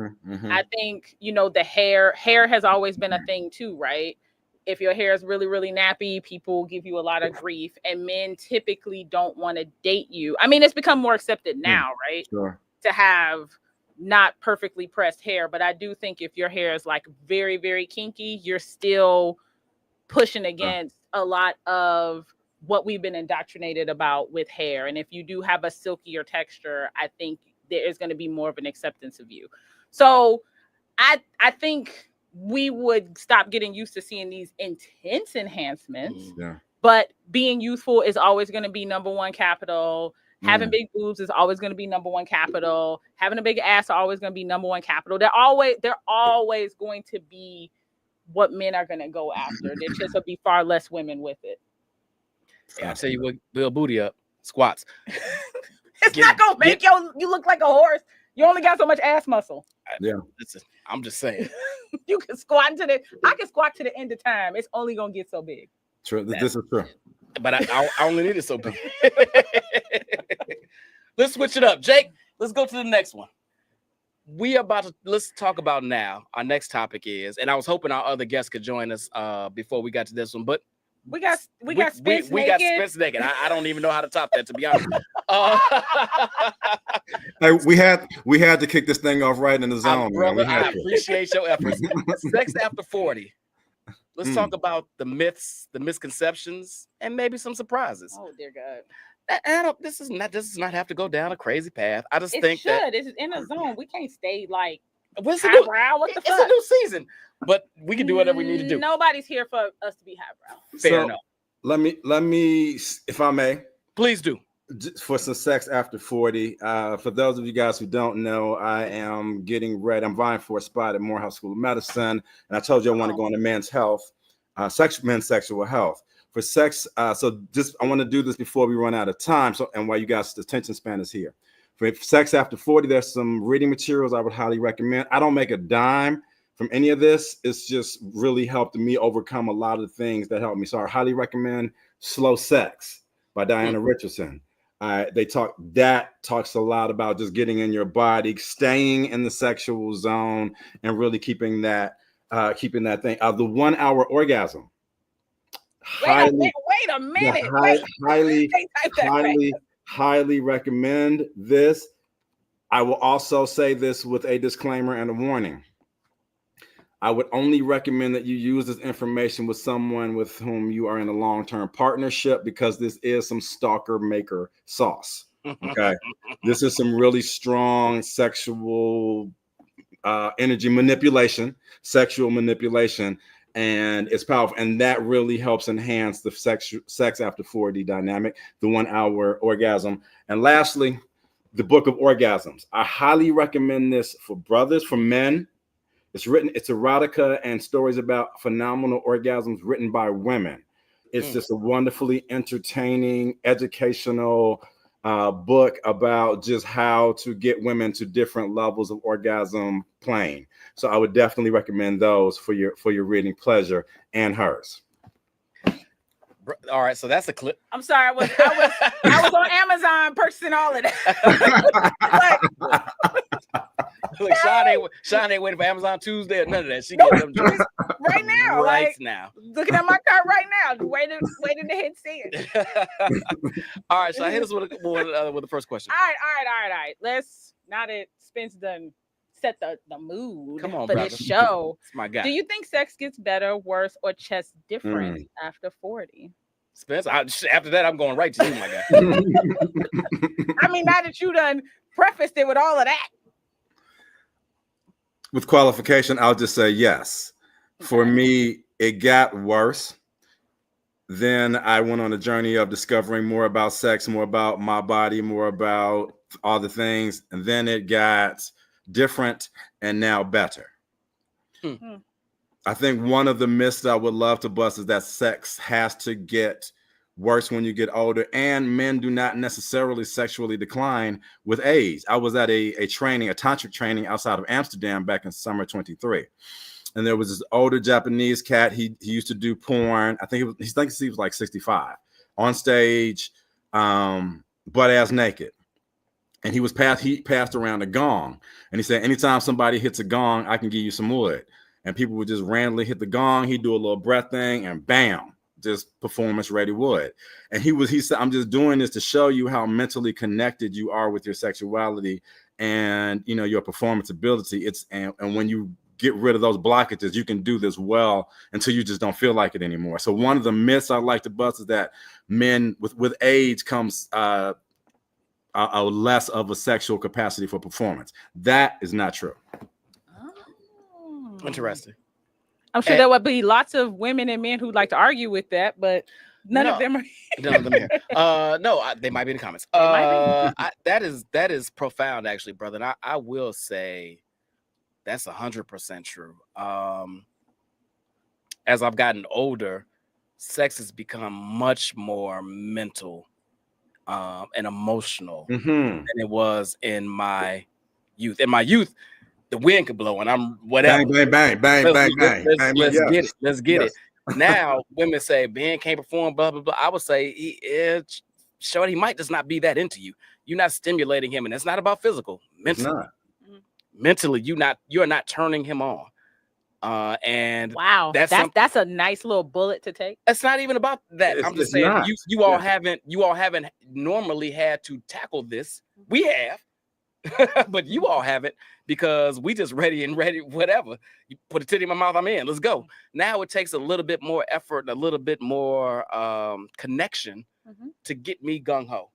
I think, the hair has always been a thing too, right? If your hair is really, really nappy, people give you a lot of grief, and men typically don't want to date you. I mean, it's become more accepted now, right? Sure. To have not perfectly pressed hair, but I do think if your hair is like very, very kinky, you're still pushing against a lot of what we've been indoctrinated about with hair. And if you do have a silkier texture, I think there is going to be more of an acceptance of you. So I think we would stop getting used to seeing these intense enhancements. Yeah. But being youthful is always going to be number one capital. Having big boobs is always going to be number one capital. Having a big ass is always going to be number one capital. They're always going to be what men are going to go after. There just will be far less women with it. Yeah, I'll tell you what, build booty up, squats. It's not going to make you look like a horse. You only got so much ass muscle. Yeah. I'm just saying. You can squat I can squat to the end of time. It's only going to get so big. True. This is true. But I only need it so big. Let's switch it up. Jake, let's go to the next one. Let's talk about now. Our next topic is, and I was hoping our other guests could join us before we got to this one, but we got Spence we got Spence naked. I don't even know how to top that, to be honest. Hey, we had to kick this thing off right in the zone. Brother, I appreciate your efforts. Sex after 40. Let's talk about the myths, the misconceptions, and maybe some surprises. Oh dear God! This does not have to go down a crazy path. I just think that it's in a zone. We can't stay like it's a new season, but we can do whatever we need to do. Nobody's here for us to be highbrow. Fair enough. Let me, if I may, please do. For some sex after 40. For those of you guys who don't know, I am getting ready. I'm vying for a spot at Morehouse School of Medicine, and I told you I want to go into men's health, men's sexual health. For sex, I want to do this before we run out of time. So, and while you guys' attention span is here. For sex after 40, there's some reading materials I would highly recommend. I don't make a dime from any of this. It's just really helped me overcome a lot of the things that helped me. So I highly recommend Slow Sex by Diana Richardson. Talks a lot about just getting in your body, staying in the sexual zone, and really keeping that thing. The 1 hour orgasm. Wait a minute. Highly recommend this. I will also say this with a disclaimer and a warning. I would only recommend that you use this information with someone with whom you are in a long-term partnership, because this is some stalker maker sauce. Okay. This is some really strong sexual energy manipulation, sexual manipulation, and it's powerful. And that really helps enhance the sex after 40 dynamic, the 1 hour orgasm. And lastly, the Book of Orgasms. I highly recommend this for brothers, for men. It's erotica and stories about phenomenal orgasms written by women. It's just a wonderfully entertaining, educational book about just how to get women to different levels of orgasm playing. So I would definitely recommend those for your reading pleasure and hers. All right, so that's a clip. I'm sorry, I was on Amazon purchasing all of that. Look, Sean ain't waiting for Amazon Tuesday or none of that. She get them right now. now. Right like, now. Looking at my cart right now. Waiting to hit send. All right, so I hit us with the first question. All right. Let's, now that Spence done set the mood for brother. this show. It's my guy. Do you think sex gets better, worse, or just different after 40? Spence, after that, I'm going right to you, my guy. I mean, now that you done prefaced it with all of that. With qualification, I'll just say yes. Okay. For me, it got worse. Then I went on a journey of discovering more about sex, more about my body, more about all the things. And then it got different and now better. I think one of the myths I would love to bust is that sex has to get worse when you get older, and men do not necessarily sexually decline with age. I was at a tantric training outside of Amsterdam back in summer 23. And there was this older Japanese cat. He used to do porn. I think he was like 65 on stage, butt ass naked. And he passed around a gong, and he said, anytime somebody hits a gong, I can give you some wood. And people would just randomly hit the gong. He'd do a little breath thing, and bam, just performance ready wood. And he said, I'm just doing this to show you how mentally connected you are with your sexuality and, you know, your performance ability. And when you get rid of those blockages, you can do this well until you just don't feel like it anymore. So one of the myths I like to bust is that men with age comes a less of a sexual capacity for performance. That is not true. Interesting. I'm sure there would be lots of women and men who'd like to argue with that, but none of them are here. None of them here. No, they might be in the comments. That is profound, actually, brother. And I will say that's 100% true. As I've gotten older, sex has become much more mental and emotional than it was in my youth. In my youth, the wind could blow and I'm whatever. Bang. Let's get it. Now, women say, Ben can't perform, blah, blah, blah. I would say, Shorty might just not be that into you. You're not stimulating him, and it's not about physical. Mentally, you're not turning him on. And wow, that's a nice little bullet to take. It's not even about that. I'm just saying you all haven't normally had to tackle this. We have, but you all haven't, because we just ready, whatever. You put a titty in my mouth, I'm in. Let's go. Now it takes a little bit more effort and a little bit more connection to get me gung ho.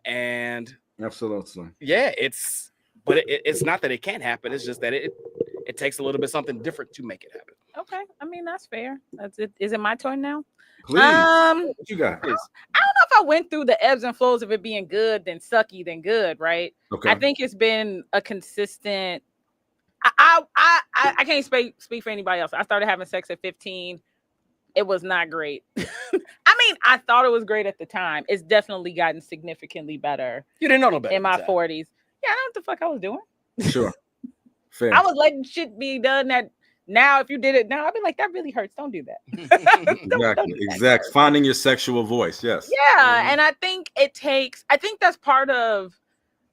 And absolutely, yeah, it's not that it can't happen. It's just that it takes a little bit something different to make it happen. Okay, I mean, that's fair. That's it. Is it my turn now? Please. What you got? Please. I don't know if I went through the ebbs and flows of it being good, then sucky, then good, right? Okay. I think it's been a consistent. I can't speak for anybody else. I started having sex at 15. It was not great. I mean, I thought it was great at the time. It's definitely gotten significantly better. You didn't know no better in my 40s. Yeah, I don't know what the fuck I was doing. Sure. Fair. I was letting shit be done that now, if you did it now, I'd be like, that really hurts. Don't do that. Exactly. Finding your sexual voice. Yes. Yeah. And I think that's part of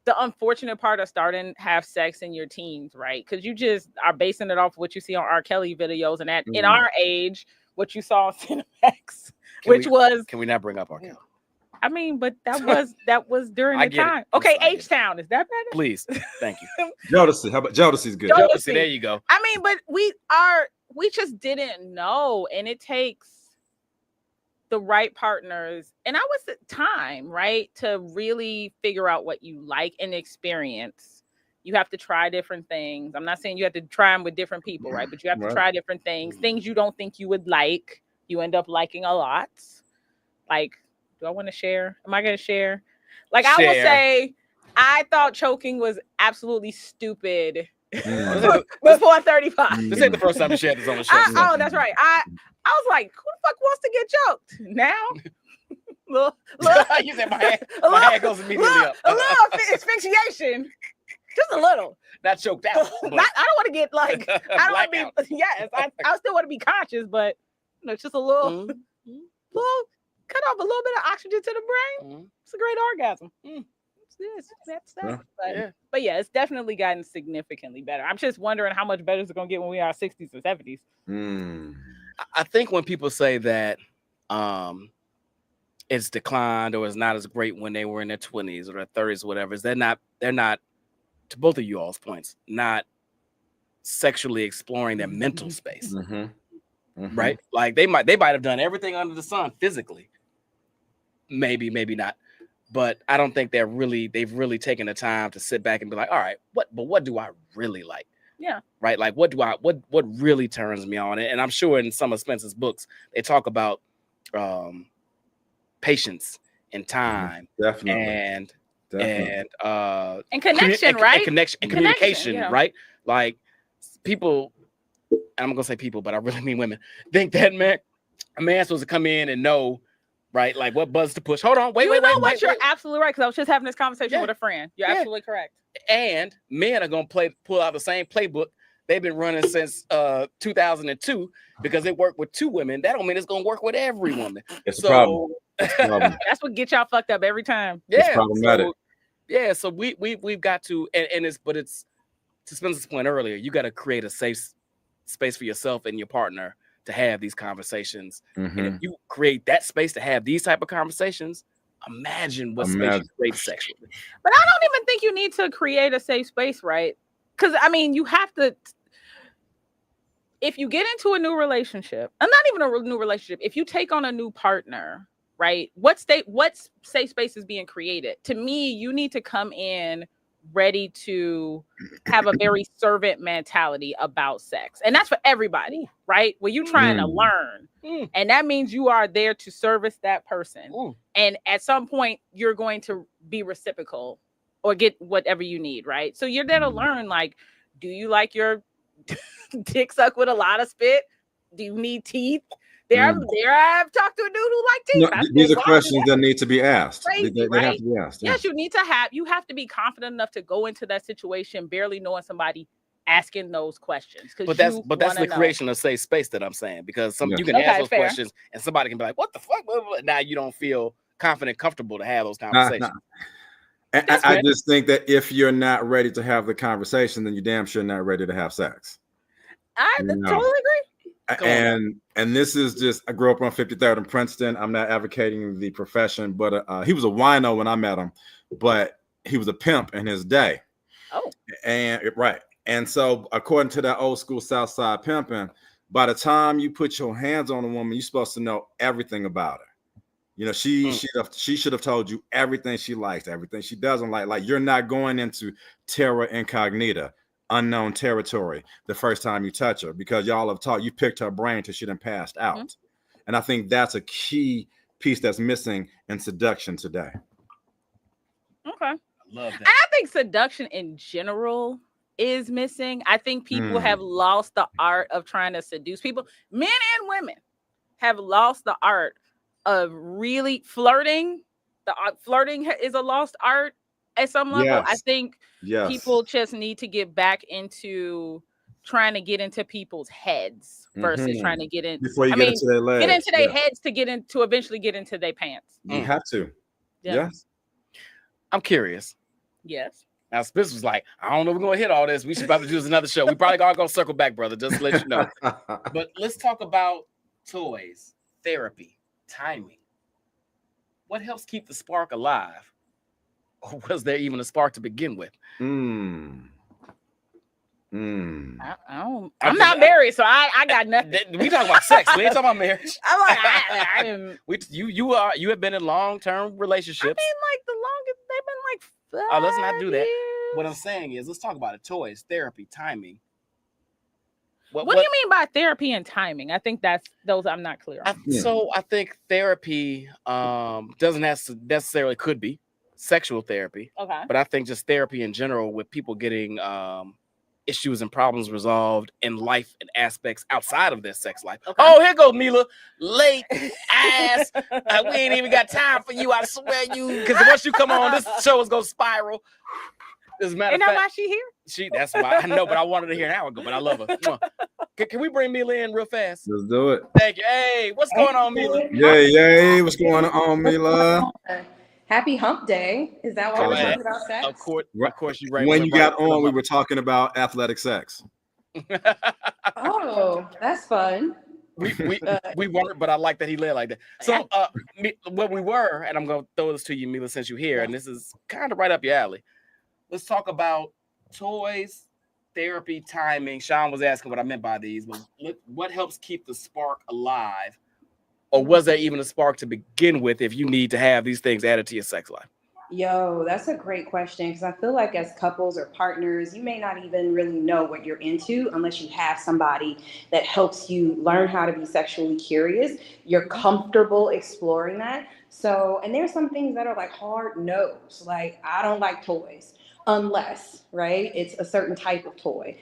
the unfortunate part of starting to have sex in your teens, right? Because you just are basing it off what you see on R. Kelly videos, and at in our age, what you saw on Cinemax, can we not bring up R. Kelly? I mean, but that was during the time. Okay, H-Town, is that better? Please, thank you. Jodeci, how about Jodeci's good? Jodeci, there you go. I mean, but we just didn't know, and it takes the right partners, and I was time, right, to really figure out what you like and experience. You have to try different things. I'm not saying you have to try them with different people, right? But you have to try different things. Things you don't think you would like, you end up liking a lot. Like, do I want to share? Am I going to share? Like, I will say, I thought choking was absolutely stupid before 35. This ain't the first time you shared this on the show. Oh, that's right. I was like, who the fuck wants to get choked? Now? You said my hand goes immediately up. A little asphyxiation. Just a little. Not choked out. I don't want to get like, I don't want to be, yes, I still want to be conscious, but just a little, cut off a little bit of oxygen to the brain. It's a great orgasm. that stuff. But yeah, it's definitely gotten significantly better. I'm just wondering how much better it's gonna get when we are 60s and 70s. I think when people say that it's declined or it's not as great when they were in their 20s or their 30s or whatever, is they're not, to both of you all's points, not sexually exploring their mental space. Right? Like they might have done everything under the sun physically. Maybe not. But I don't think they've really taken the time to sit back and be like, all right, what do I really like? Yeah. Right. Like what really turns me on? And I'm sure in some of Spencer's books, they talk about patience and time and connection, right? And communication, right? Like people, and I'm gonna say people, but I really mean women, think that a man's supposed to come in and know, right? Like what buttons to push. Hold on, wait. You're absolutely right, because I was just having this conversation with a friend. You're absolutely correct. And men are gonna pull out the same playbook they've been running since 2002 because they work with two women. That don't mean it's gonna work with every woman. It's a problem. That's what gets y'all fucked up every time. Yeah, it's problematic. So we've got to, and it's to Spencer's point earlier, you got to create a safe space for yourself and your partner to have these conversations. And if you create that space to have these type of conversations, imagine what space you create sexually. But I don't even think you need to create a safe space, right? Because I mean, you have to. If you get into a new relationship, and not even a new relationship, if you take on a new partner, right? What safe space is being created? To me, you need to come in ready to have a very servant mentality about sex. And that's for everybody, right? Where you're trying to learn. And that means you are there to service that person. And at some point, you're going to be reciprocal or get whatever you need, right? So you're there to learn, like, do you like your dick sucked with a lot of spit? Do you need teeth? I've talked to a dude who liked teeth. No, these are questions that need to be asked. Crazy, they right? have to be asked. Yes, you have to be confident enough to go into that situation barely knowing somebody, asking those questions. But that's the creation of safe space that I'm saying, because you can ask those questions and somebody can be like, what the fuck? Now you don't feel confident, comfortable to have those conversations. I just think that if you're not ready to have the conversation, then you're damn sure not ready to have sex. I totally agree. And this is just, I grew up on 53rd in Princeton. I'm not advocating the profession, but he was a wino when I met him, but he was a pimp in his day. And so according to that old school South Side pimping, by the time you put your hands on a woman, you're supposed to know everything about her. You know, she should have told you everything she likes, everything she doesn't like. Like, you're not going into terra incognita, unknown territory, the first time you touch her, because y'all have taught, you picked her brain till she done passed out. And I think that's a key piece that's missing in seduction today. Okay. I love that. And I think seduction in general is missing. I think people have lost the art of trying to seduce people. Men and women have lost the art of really flirting. Flirting is a lost art at some level. Yes. I think people just need to get back into trying to get into people's heads versus trying to get in before you get into their legs. Get into their heads to eventually get into their pants. You have to. Yes. I'm curious. Yes. Now Spence was like, I don't know if we're gonna hit all this. We should probably do this another show. We probably gonna circle back, brother, just to let you know. But let's talk about toys, therapy, timing. What helps keep the spark alive? Or was there even a spark to begin with? I'm not married, so I got nothing. We talking about sex. We ain't talking about marriage. I'm like, you have been in long-term relationships. I mean, like the longest they've been like 5 let's not do that. years. What I'm saying is, let's talk about it. Toys, therapy, timing. What do you mean by therapy and timing? I think those I'm not clear on. So I think therapy doesn't have to necessarily, could be sexual therapy. Okay. But I think just therapy in general, with people getting issues and problems resolved in life and aspects outside of their sex life. Okay. Oh, here goes Mila, late ass. We ain't even got time for you. I swear you, because once you come on, this show is gonna spiral. As a matter of fact, why she here? That's why I know, but I wanted to hear an hour ago, but I love her. Can we bring Mila in real fast? Let's do it. Thank you. Hey, what's going on, Mila? Yay, what's going on, Mila? Happy Hump Day. Is that why we're talking about sex? Of course, you're right. When you got on, we were talking about athletic sex. Oh, that's fun. We weren't, but I like that he led like that. So what we were, and I'm gonna throw this to you, Mila, since you're here, and this is kind of right up your alley. Let's talk about toys, therapy, timing. Sean was asking what I meant by these, but what helps keep the spark alive? Or was there even a spark to begin with if you need to have these things added to your sex life? Yo, that's a great question, because I feel like as couples or partners, you may not even really know what you're into unless you have somebody that helps you learn how to be sexually curious. You're comfortable exploring that. So, and there's some things that are like hard no's, like I don't like toys unless, right, it's a certain type of toy.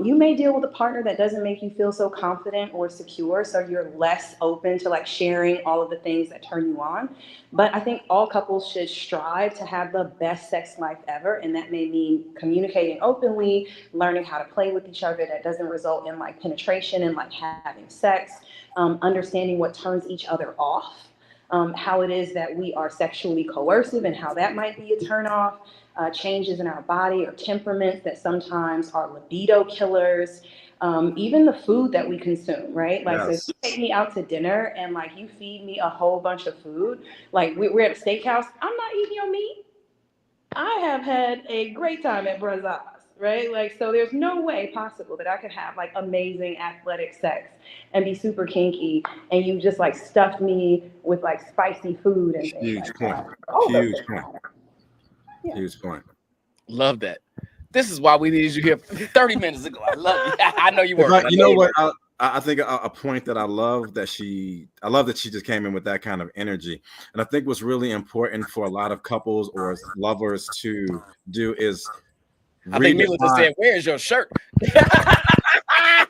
You may deal with a partner that doesn't make you feel so confident or secure, so you're less open to like sharing all of the things that turn you on. But I think all couples should strive to have the best sex life ever, and that may mean communicating openly, learning how to play with each other that doesn't result in like penetration and like having sex, understanding what turns each other off, how it is that we are sexually coercive and how that might be a turnoff. Changes in our body or temperaments that sometimes are libido killers, even the food that we consume, right? Like, Yes. so if you take me out to dinner and like you feed me a whole bunch of food, like we're at a steakhouse, I'm not eating your meat. I have had a great time at Brazos, right? Like, so there's no way possible that I could have like amazing athletic sex and be super kinky, and you just like stuffed me with like spicy food and things Huge like point. that. Huge point. Yeah. Huge point. Love that. This is why we needed you here 30 minutes ago. I love you. I know you were. You know what? I think a point that I love that she just came in with that kind of energy. And I think what's really important for a lot of couples or lovers to do is I think Mila just said, "Where's your shirt?"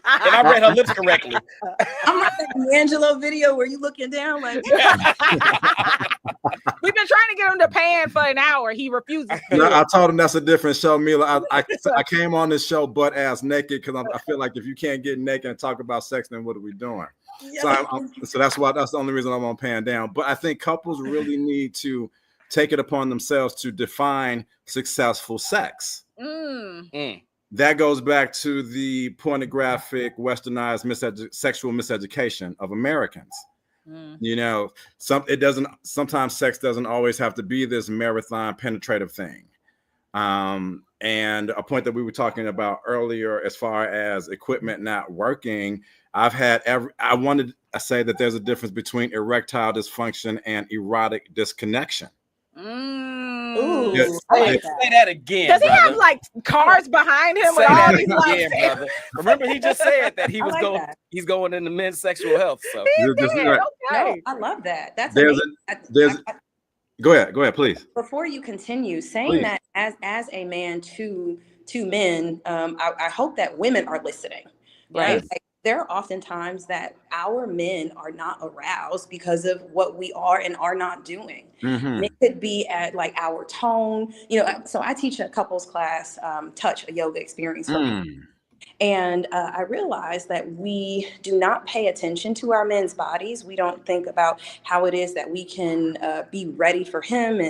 And I read her lips correctly. I'm like that D'Angelo video where you looking down like. We've been trying to get him to pan for an hour. He refuses. No, I told him that's a different show, Mila. I came on this show butt ass naked because I feel like if you can't get naked and talk about sex, then what are we doing? Yeah. So that's the only reason I'm on pan down. But I think couples really need to take it upon themselves to define successful sex. That goes back to the pornographic, westernized sexual miseducation of Americans. You know, sometimes sex doesn't always have to be this marathon penetrative thing. And a point that we were talking about earlier, as far as equipment not working, I wanted to say that there's a difference between erectile dysfunction and erotic disconnection. Ooh. Say that again. Does he have like cars behind him with all these lights? Brother. Remember, he just said that he was he's going into men's sexual health. So Okay. No, I love that. That's Go ahead, please. Before you continue, saying that as a man to men, I hope that women are listening, right? Yes. Like, there are often times that our men are not aroused because of what we are and are not doing. It could be at like our tone, you know. So I teach a couples class, Touch, a yoga experience for men. And I realized that we do not pay attention to our men's bodies. We don't think about how it is that we can be ready for him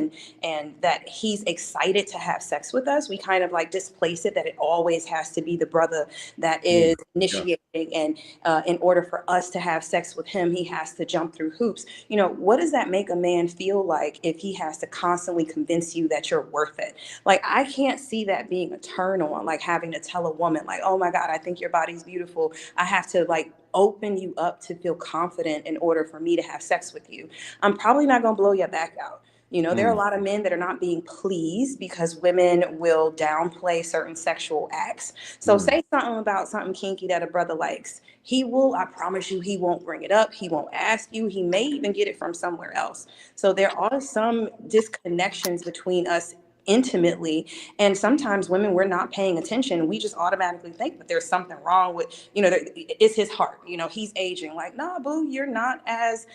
and that he's excited to have sex with us. We kind of like displace it, that it always has to be the brother that is initiating. And in order for us to have sex with him, he has to jump through hoops. You know, what does that make a man feel like if he has to constantly convince you that you're worth it? Like, I can't see that being a turn on, like having to tell a woman like, oh my God, I think your body's beautiful. I have to like open you up to feel confident in order for me to have sex with you. I'm probably not going to blow your back out. You know, there are a lot of men that are not being pleased because women will downplay certain sexual acts. So say something about something kinky that a brother likes. He will, I promise you, he won't bring it up. He won't ask you. He may even get it from somewhere else. So there are some disconnections between us intimately, and sometimes women, we're not paying attention. We just automatically think that there's something wrong with, you know, it's his heart, you know, he's aging. Like, nah, boo, you're not as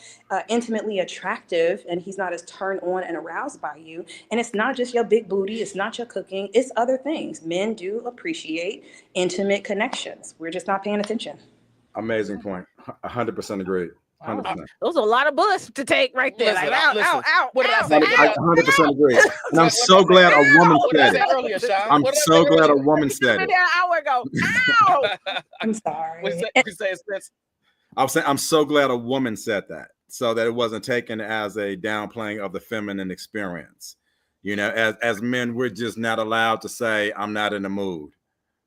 intimately attractive, and he's not as turned on and aroused by you. And it's not just your big booty, it's not your cooking, it's other things. Men do appreciate intimate connections. We're just not paying attention. Amazing point. 100% agreed. Those are a lot of bullets to take right there. Listen, like, ow. What did I say? I 100% agree. And I'm so glad a woman said it. Earlier, Sean? I'm so glad a woman said it. An hour ago. Ow! I'm sorry. I'm so glad a woman said that, so that it wasn't taken as a downplaying of the feminine experience. You know, as men, we're just not allowed to say, I'm not in the mood,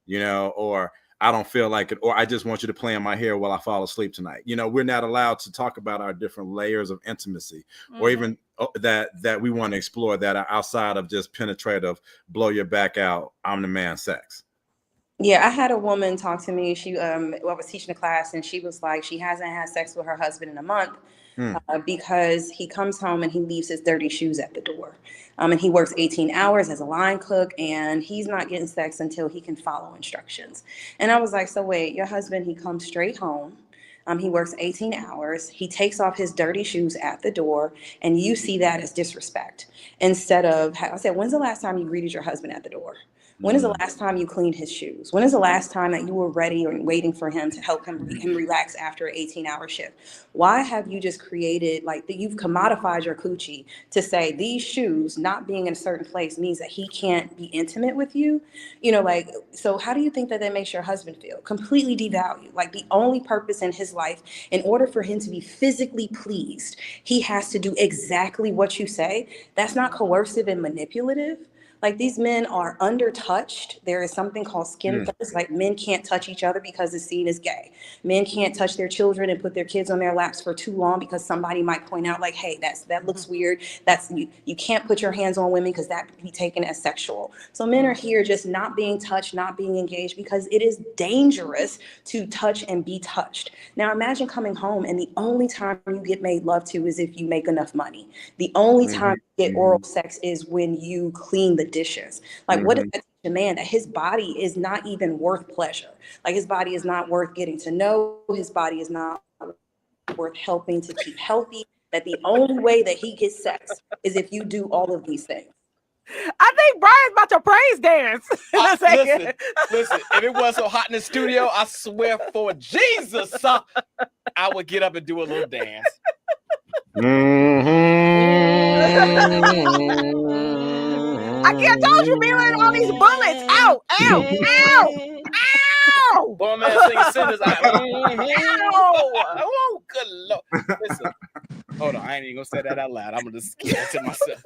you know, or I don't feel like it, or I just want you to play in my hair while I fall asleep tonight. You know, we're not allowed to talk about our different layers of intimacy, or even that we want to explore that are outside of just penetrative, blow your back out, I'm the man sex. Yeah, I had a woman talk to me. She, I was teaching a class, and she was like, she hasn't had sex with her husband in a month because he comes home and he leaves his dirty shoes at the door. And he works 18 hours as a line cook, and he's not getting sex until he can follow instructions. And I was like, so wait, your husband, he comes straight home. He works 18 hours. He takes off his dirty shoes at the door, and you see that as disrespect. Instead of, I said, when's the last time you greeted your husband at the door? When is the last time you cleaned his shoes? When is the last time that you were ready or waiting for him to help him relax after an 18-hour shift? Why have you just created, like, you've commodified your coochie to say these shoes not being in a certain place means that he can't be intimate with you? You know, like, so how do you think that makes your husband feel? Completely devalued. Like, the only purpose in his life, in order for him to be physically pleased, he has to do exactly what you say. That's not coercive and manipulative. Like, these men are undertouched. There is something called skin thirst. Like, men can't touch each other because it's seen as gay. Men can't touch their children and put their kids on their laps for too long because somebody might point out, like, hey, that looks weird. That's you can't put your hands on women because that could be taken as sexual. So men are here just not being touched, not being engaged, because it is dangerous to touch and be touched. Now imagine coming home and the only time you get made love to is if you make enough money. The only time you get oral sex is when you clean the dishes. Like, what does that teach a man? That his body is not even worth pleasure. Like, his body is not worth getting to know. His body is not worth helping to keep healthy. That the only way that he gets sex is if you do all of these things. I think Brian's about to praise dance. Listen, if it wasn't so hot in the studio, I swear for Jesus, I would get up and do a little dance. I can't told you, Mila, all these bullets. Ow, ow, ow, ow. Boy, man, singing sinners. Oh, good Lord. Listen, hold on. I ain't even going to say that out loud. I'm going to just keep it to myself.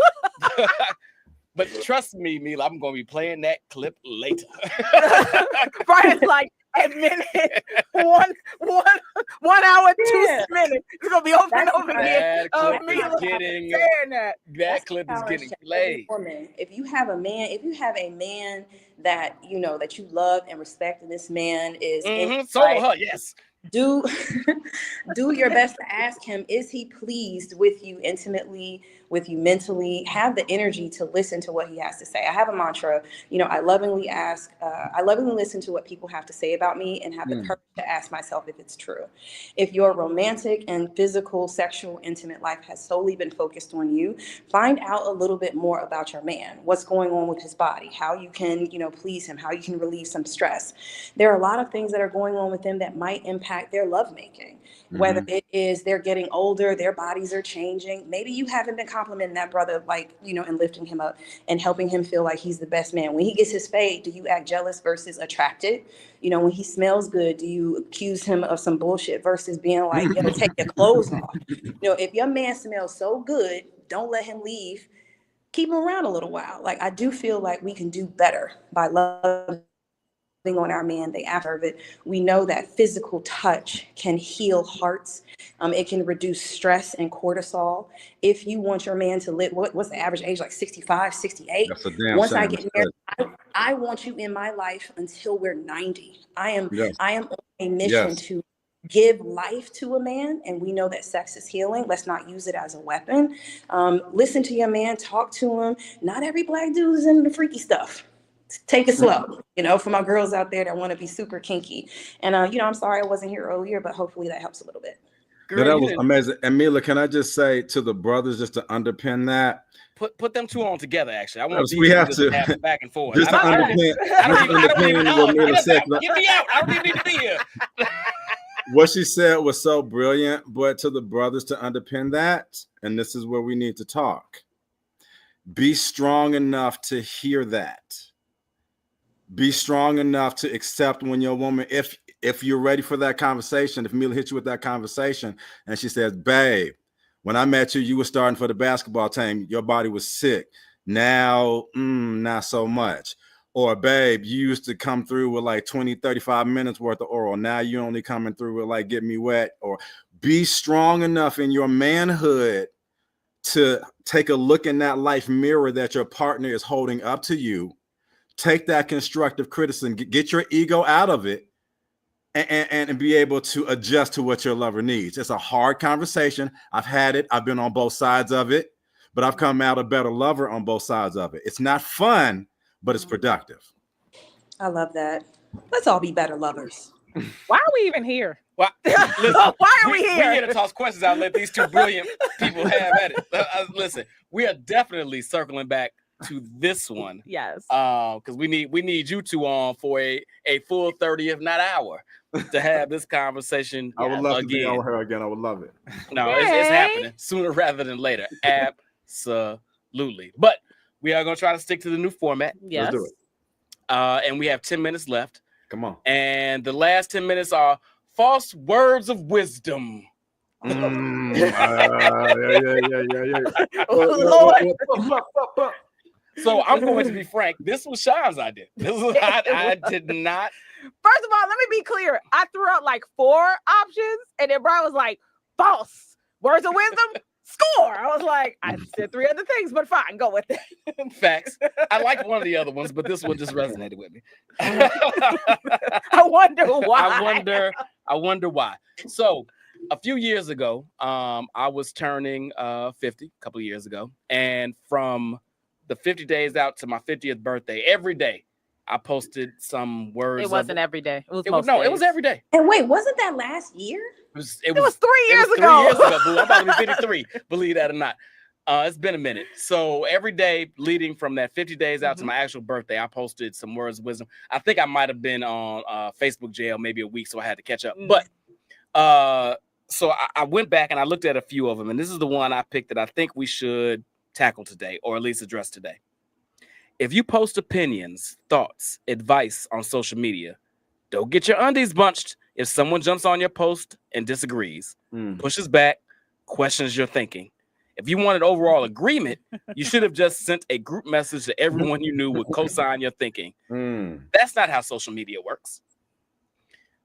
But trust me, Mila, I'm going to be playing that clip later. Brian's like, at minute 1 hour 2 minutes. It's gonna be over and over again. That clip is getting played. If you have a man that you know that you love and respect, and this man is yes. Do your best to ask him, is he pleased with you intimately, with you mentally? Have the energy to listen to what he has to say. I have a mantra, you know, I lovingly listen to what people have to say about me and have the courage to ask myself if it's true. If your romantic and physical, sexual, intimate life has solely been focused on you, find out a little bit more about your man, what's going on with his body, how you can, you know, please him, how you can relieve some stress. There are a lot of things that are going on with him that might impact their lovemaking, whether it is they're getting older, their bodies are changing. Maybe you haven't been complimenting that brother, like, you know, and lifting him up and helping him feel like he's the best man. When he gets his fade, do you act jealous versus attracted? You know, when he smells good, do you accuse him of some bullshit versus being like, you know, take your clothes off? You know, if your man smells so good, don't let him leave. Keep him around a little while. Like, I do feel like we can do better by loving on our man. They after it. We know that physical touch can heal hearts. It can reduce stress and cortisol. If you want your man to live, what's the average age? Like 65, 68. That's a damn Once shame. I get married, I want you in my life until we're 90. I am on a mission to give life to a man, and we know that sex is healing. Let's not use it as a weapon. Listen to your man, talk to him. Not every black dude is into the freaky stuff. Take it slow, you know, for my girls out there that want to be super kinky. And, you know, I'm sorry I wasn't here earlier, but hopefully that helps a little bit. Girl, that was amazing. And Mila, can I just say to the brothers, just to underpin that? Put them two on together, actually. I want we have to have back and forth. Just to underpin what Mila said. Get me out. I don't even need to be here. what she said was so brilliant, but to the brothers to underpin that, and this is where we need to talk. Be strong enough to hear that. Be strong enough to accept when your woman, if you're ready for that conversation, if Mila hits you with that conversation and she says, babe, when I met you, you were starting for the basketball team. Your body was sick. Now, not so much. Or, babe, you used to come through with like 20, 35 minutes worth of oral. Now you're only coming through with like, get me wet. Or be strong enough in your manhood to take a look in that life mirror that your partner is holding up to you. Take that constructive criticism, get your ego out of it, and be able to adjust to what your lover needs. It's a hard conversation. I've had it. I've been on both sides of it, but I've come out a better lover on both sides of it. It's not fun, but it's productive. I love that. Let's all be better lovers. Why are we even here? Well, listen, why are we here? We're here to toss questions out and let these two brilliant people have at it. Listen, we are definitely circling back to this one. Yes. Because we need you two on for a full 30, if not hour, to have this conversation. I would love again. to be on her again. I would love it. No, it's happening sooner rather than later. Absolutely. But we are going to try to stick to the new format. Yes. Let's do it. And we have 10 minutes left. Come on. And the last 10 minutes are false words of wisdom. Yeah. Lord. So I'm going to be frank. This was Sean's idea. I did not. First of all, let me be clear. I threw out like 4 options, and then Brian was like, false. Words of wisdom, score. I was like, I said 3 other things, but fine, go with it. Facts. I liked one of the other ones, but this one just resonated with me. I wonder why. I wonder why. So a few years ago, I was turning 50 a couple of years ago, and from the 50 days out to my 50th birthday, every day I posted some words. It wasn't every day. It was it was every day. And wait, wasn't that last year? It was 3 years ago. 3 years ago, boo. I'm about to be 53, believe that or not. It's been a minute. So every day leading from that 50 days out to my actual birthday, I posted some words of wisdom. I think I might have been on Facebook jail maybe a week, so I had to catch up. But so I went back and I looked at a few of them, and this is the one I picked that I think we should tackle today, or at least address today. If you post opinions, thoughts, advice on social media, don't get your undies bunched if someone jumps on your post and disagrees, pushes back, questions your thinking. If you wanted overall agreement, you should have just sent a group message to everyone you knew would co-sign your thinking. That's not how social media works.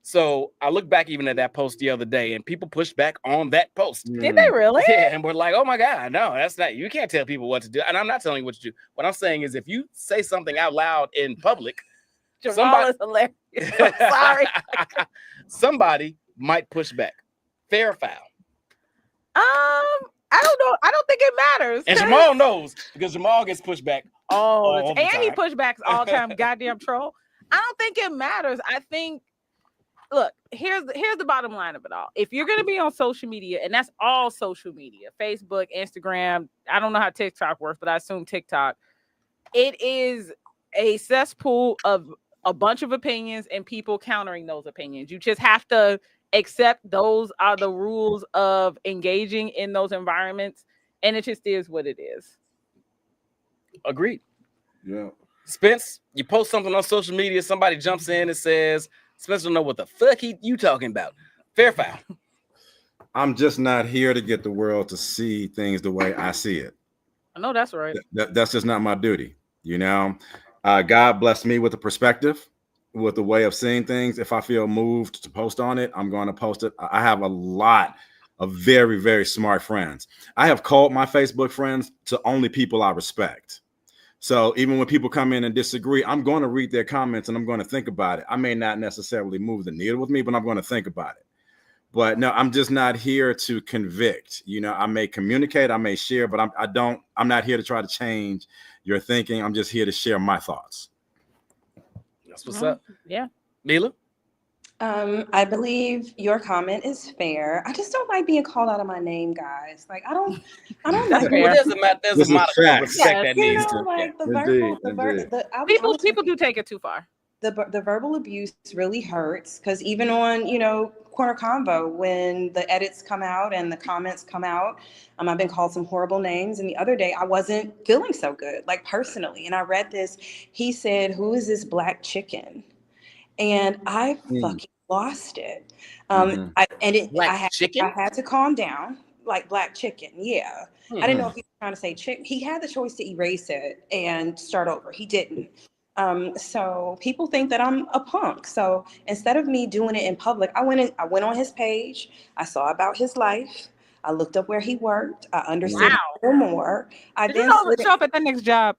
So I look back even at that post the other day, and people pushed back on that post. Did they really? Yeah, and we're like, oh my God, no, that's not, you can't tell people what to do. And I'm not telling you what to do. What I'm saying is if you say something out loud in public, Jamal is hilarious. I'm sorry. Somebody might push back. Fair or foul? I don't know. I don't think it matters. And Jamal knows because Jamal gets pushed back. Oh, and he pushbacks all the time. Goddamn troll. I don't think it matters. I think, look, here's the bottom line of it all. If you're gonna be on social media, and that's all social media, Facebook, Instagram, I don't know how TikTok works, but I assume TikTok, it is a cesspool of a bunch of opinions and people countering those opinions. You just have to accept those are the rules of engaging in those environments, and it just is what it is. Agreed. Yeah. Spence, you post something on social media, somebody jumps in and says, Spence don't know what the fuck you talking about. Fair or foul? I'm just not here to get the world to see things the way I see it. I know that's right. That's just not my duty. You know, God blessed me with a perspective, with a way of seeing things. If I feel moved to post on it, I'm going to post it. I have a lot of very, very smart friends. I have called my Facebook friends to only people I respect. So even when people come in and disagree, I'm going to read their comments and I'm going to think about it. I may not necessarily move the needle with me, but I'm going to think about it. But no, I'm just not here to convict. You know, I may communicate, I may share, but I'm not here to try to change your thinking. I'm just here to share my thoughts. That's what's up. Yeah. Mila? I believe your comment is fair. I just don't like being called out of my name, guys. Like I don't like fair. There's a amount of respect that needs to. like the Indeed, verbal, People do take it too far. the verbal abuse really hurts because even on Corner Convo when the edits come out and the comments come out. I've been called some horrible names. And the other day I wasn't feeling so good, like personally. And I read this. He said, "Who is this black chicken?" And I fucking lost it. I had to calm down, like black chicken. Yeah. I didn't know if he was trying to say chick. He had the choice to erase it and start over. He didn't. So people think that I'm a punk. So instead of me doing it in public, I went on his page. I saw about his life. I looked up where he worked. I understood a little more. Did you know show up at the next job?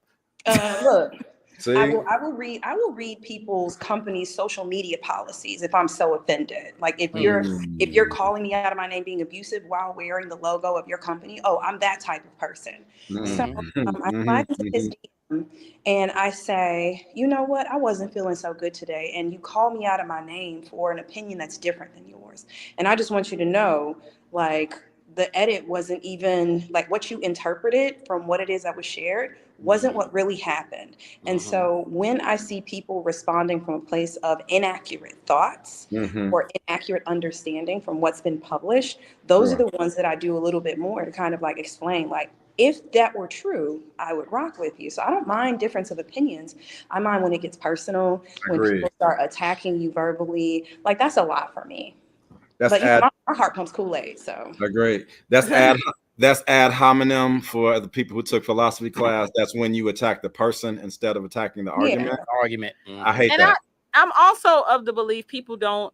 Look. See? I will read people's company's social media policies if I'm so offended. Like if you're calling me out of my name being abusive while wearing the logo of your company, I'm that type of person. So I slide into his DM and I say, you know what? I wasn't feeling so good today, and you call me out of my name for an opinion that's different than yours. And I just want you to know, like, the edit wasn't even like what you interpreted from what it is that was shared wasn't what really happened. And so when I see people responding from a place of inaccurate thoughts or inaccurate understanding from what's been published, those are the ones that I do a little bit more to kind of like explain, like, if that were true, I would rock with you. So I don't mind difference of opinions. I mind when it gets personal, when people start attacking you verbally. Like, that's a lot for me. But my heart pumps Kool-Aid, so. Agreed. That's ad hominem for the people who took philosophy class. That's when you attack the person instead of attacking the argument. I hate that. I'm also of the belief people don't.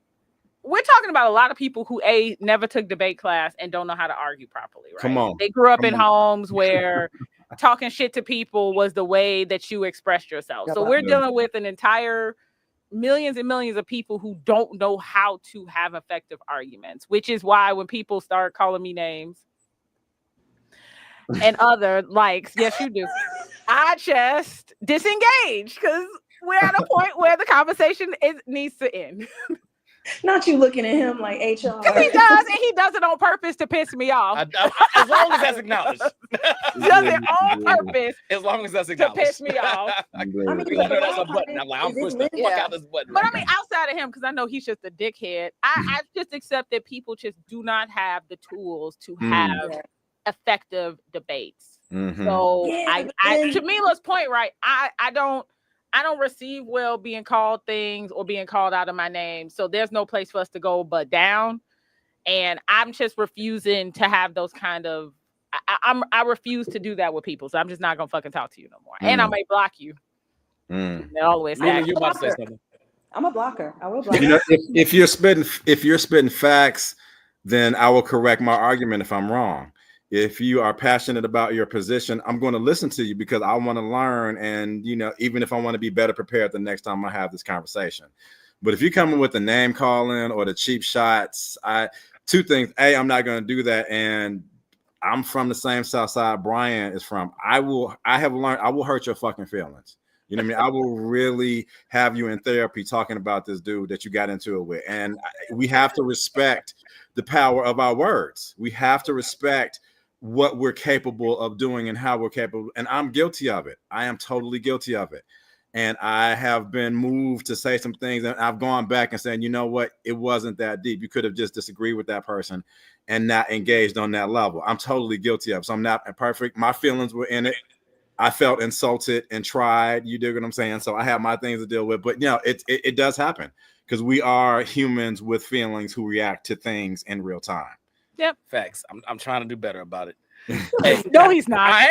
We're talking about a lot of people who never took debate class and don't know how to argue properly. Right? Come on. They grew up in homes where talking shit to people was the way that you expressed yourself. So we're dealing with an entire millions and millions of people who don't know how to have effective arguments, which is why when people start calling me names and other likes, yes, you do, I just disengage because we're at a point where the conversation needs to end. Not you looking at him like HR. Because he does, and he does it on purpose to piss me off. As long as that's acknowledged. Does it on purpose. As long as that's acknowledged. To piss me off. I mean, that's a button. I'm like, I'm pushing the fuck out this button. But I mean, outside of him, because I know he's just a dickhead, I just accept that people just do not have the tools to have effective debates. So to Mila's point, right, I don't receive well being called things or being called out of my name. So there's no place for us to go but down. And I'm just refusing to have those kind of, I refuse to do that with people. So I'm just not going to fucking talk to you no more. And I may block you. Always. You about to say something. I'm a blocker. I will block. You know, if you're spitting facts, then I will correct my argument if I'm wrong. If you are passionate about your position, I'm going to listen to you because I want to learn. And, you know, even if I want to be better prepared the next time I have this conversation. But if you're coming with the name calling or the cheap shots, two things. A, I'm not going to do that. And I'm from the same South Side Brian is from. I have learned I will hurt your fucking feelings. You know what I mean? I will really have you in therapy talking about this dude that you got into it with. And we have to respect the power of our words. We have to respect what we're capable of doing and how we're capable. And I'm guilty of it. I am totally guilty of it. And I have been moved to say some things and I've gone back and saying, you know what? It wasn't that deep. You could have just disagreed with that person and not engaged on that level. I'm totally guilty of it. So I'm not perfect. My feelings were in it. I felt insulted and tried. You dig what I'm saying? So I have my things to deal with. But, you know, it does happen because we are humans with feelings who react to things in real time. Yep. Facts. I'm trying to do better about it. Hey, no, he's not. I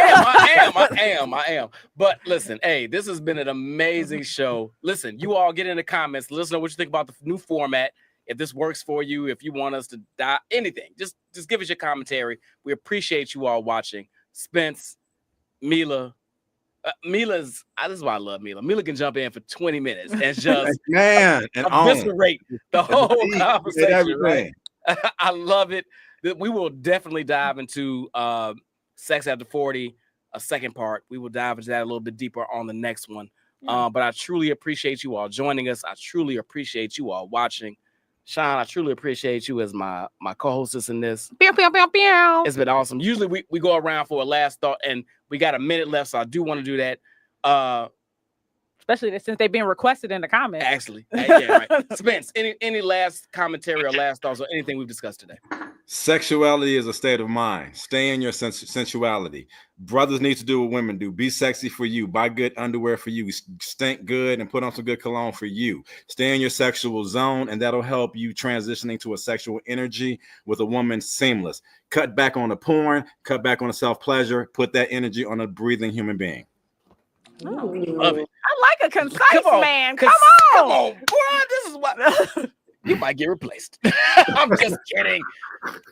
am. But listen, hey, this has been an amazing show. Listen, you all get in the comments. Let us know what you think about the new format. If this works for you, if you want us to die, anything, just give us your commentary. We appreciate you all watching. Spence, Mila. Mila's, this is why I love Mila. Mila can jump in for 20 minutes and just eviscerate the whole conversation. Right? I love it. We will definitely dive into Sex After 40, a second part. We will dive into that a little bit deeper on the next one. But I truly appreciate you all joining us. I truly appreciate you all watching. Sean, I truly appreciate you as my co-hostess in this. Pew, pew, pew, pew. It's been awesome. Usually we go around for a last thought, and we got a minute left, so I do want to do that. especially since they've been requested in the comments. Actually, yeah, right. Spence, any last commentary or last thoughts on anything we've discussed today? Sexuality is a state of mind. Stay in your sensuality. Brothers need to do what women do. Be sexy for you. Buy good underwear for you. Stink good and put on some good cologne for you. Stay in your sexual zone, and that'll help you transitioning to a sexual energy with a woman seamless. Cut back on the porn. Cut back on the self-pleasure. Put that energy on a breathing human being. Oh, love it. I like a concise man. Come Come on, on, boy. This is what you might get replaced. I'm just kidding.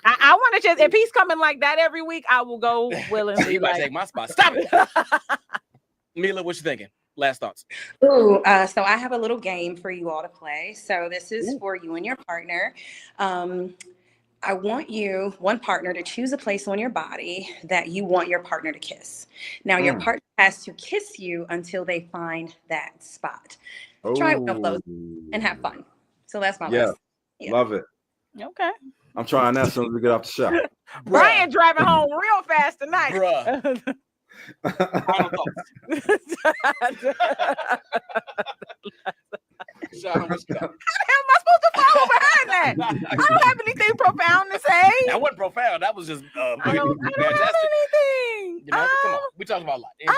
I want to just, if he's coming like that every week, I will go willingly. You might take my spot. Stop it. Mila, what you thinking? Last thoughts. Ooh, so I have a little game for you all to play. So this is for you and your partner. I want you, one partner, to choose a place on your body that you want your partner to kiss. Now, your partner has to kiss you until they find that spot. Try it with no clothes and have fun. So that's my list. Yeah. Love it. Okay. I'm trying that as soon as we get off the show. Brian driving home real fast tonight. Bruh. Final thoughts. Sean, what you got? How the hell am I supposed to follow behind that? I don't have anything profound to say. That wasn't profound. That was just I don't have fantastic. anything. You know, come on. We talked about a lot. I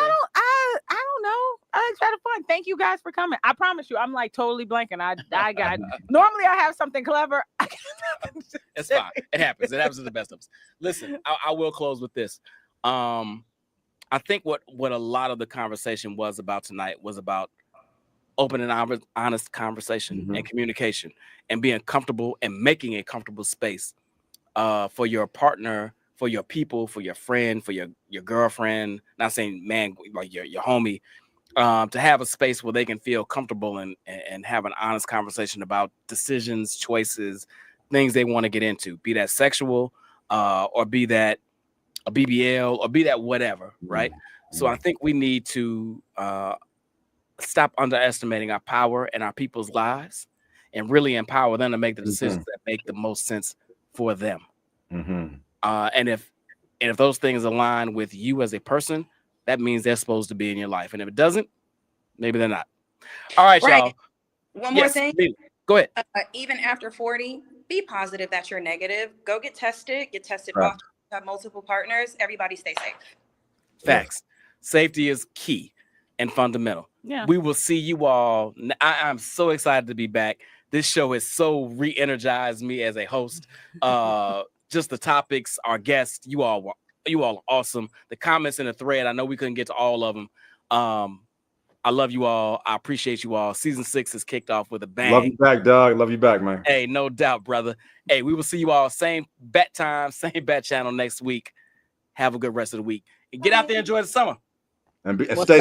don't know. I just had fun. Thank you guys for coming. I promise you, I'm like totally blanking. I got normally I have something clever. It's fine. It happens. It happens to the best of us. Listen, I will close with this. I think what a lot of the conversation was about tonight was about open and honest conversation and communication and being comfortable and making a comfortable space for your partner, for your people, for your friend, for your girlfriend, not saying man, like your homie, to have a space where they can feel comfortable and have an honest conversation about decisions, choices, things they want to get into, be that sexual or be that a BBL or be that whatever, right? So I think we need to stop underestimating our power and our people's lives and really empower them to make the decisions that make the most sense for them. And if those things align with you as a person, that means they're supposed to be in your life. And if it doesn't, maybe they're not. All right, y'all. One more thing. Go ahead. Even after 40, be positive that you're negative. Go get tested. Often. Have multiple partners. Everybody stay safe. Facts. Safety is key and fundamental. Yeah. We will see you all. I'm so excited to be back. This show has so re-energized me as a host. Just the topics, our guests, you all are awesome. The comments in the thread, I know we couldn't get to all of them. I love you all. I appreciate you all. Season 6 is kicked off with a bang. Love you back, dog. Love you back, man. Hey, no doubt, brother. Hey, we will see you all same bat time, same bat channel next week. Have a good rest of the week. And get out there and enjoy the summer. And stay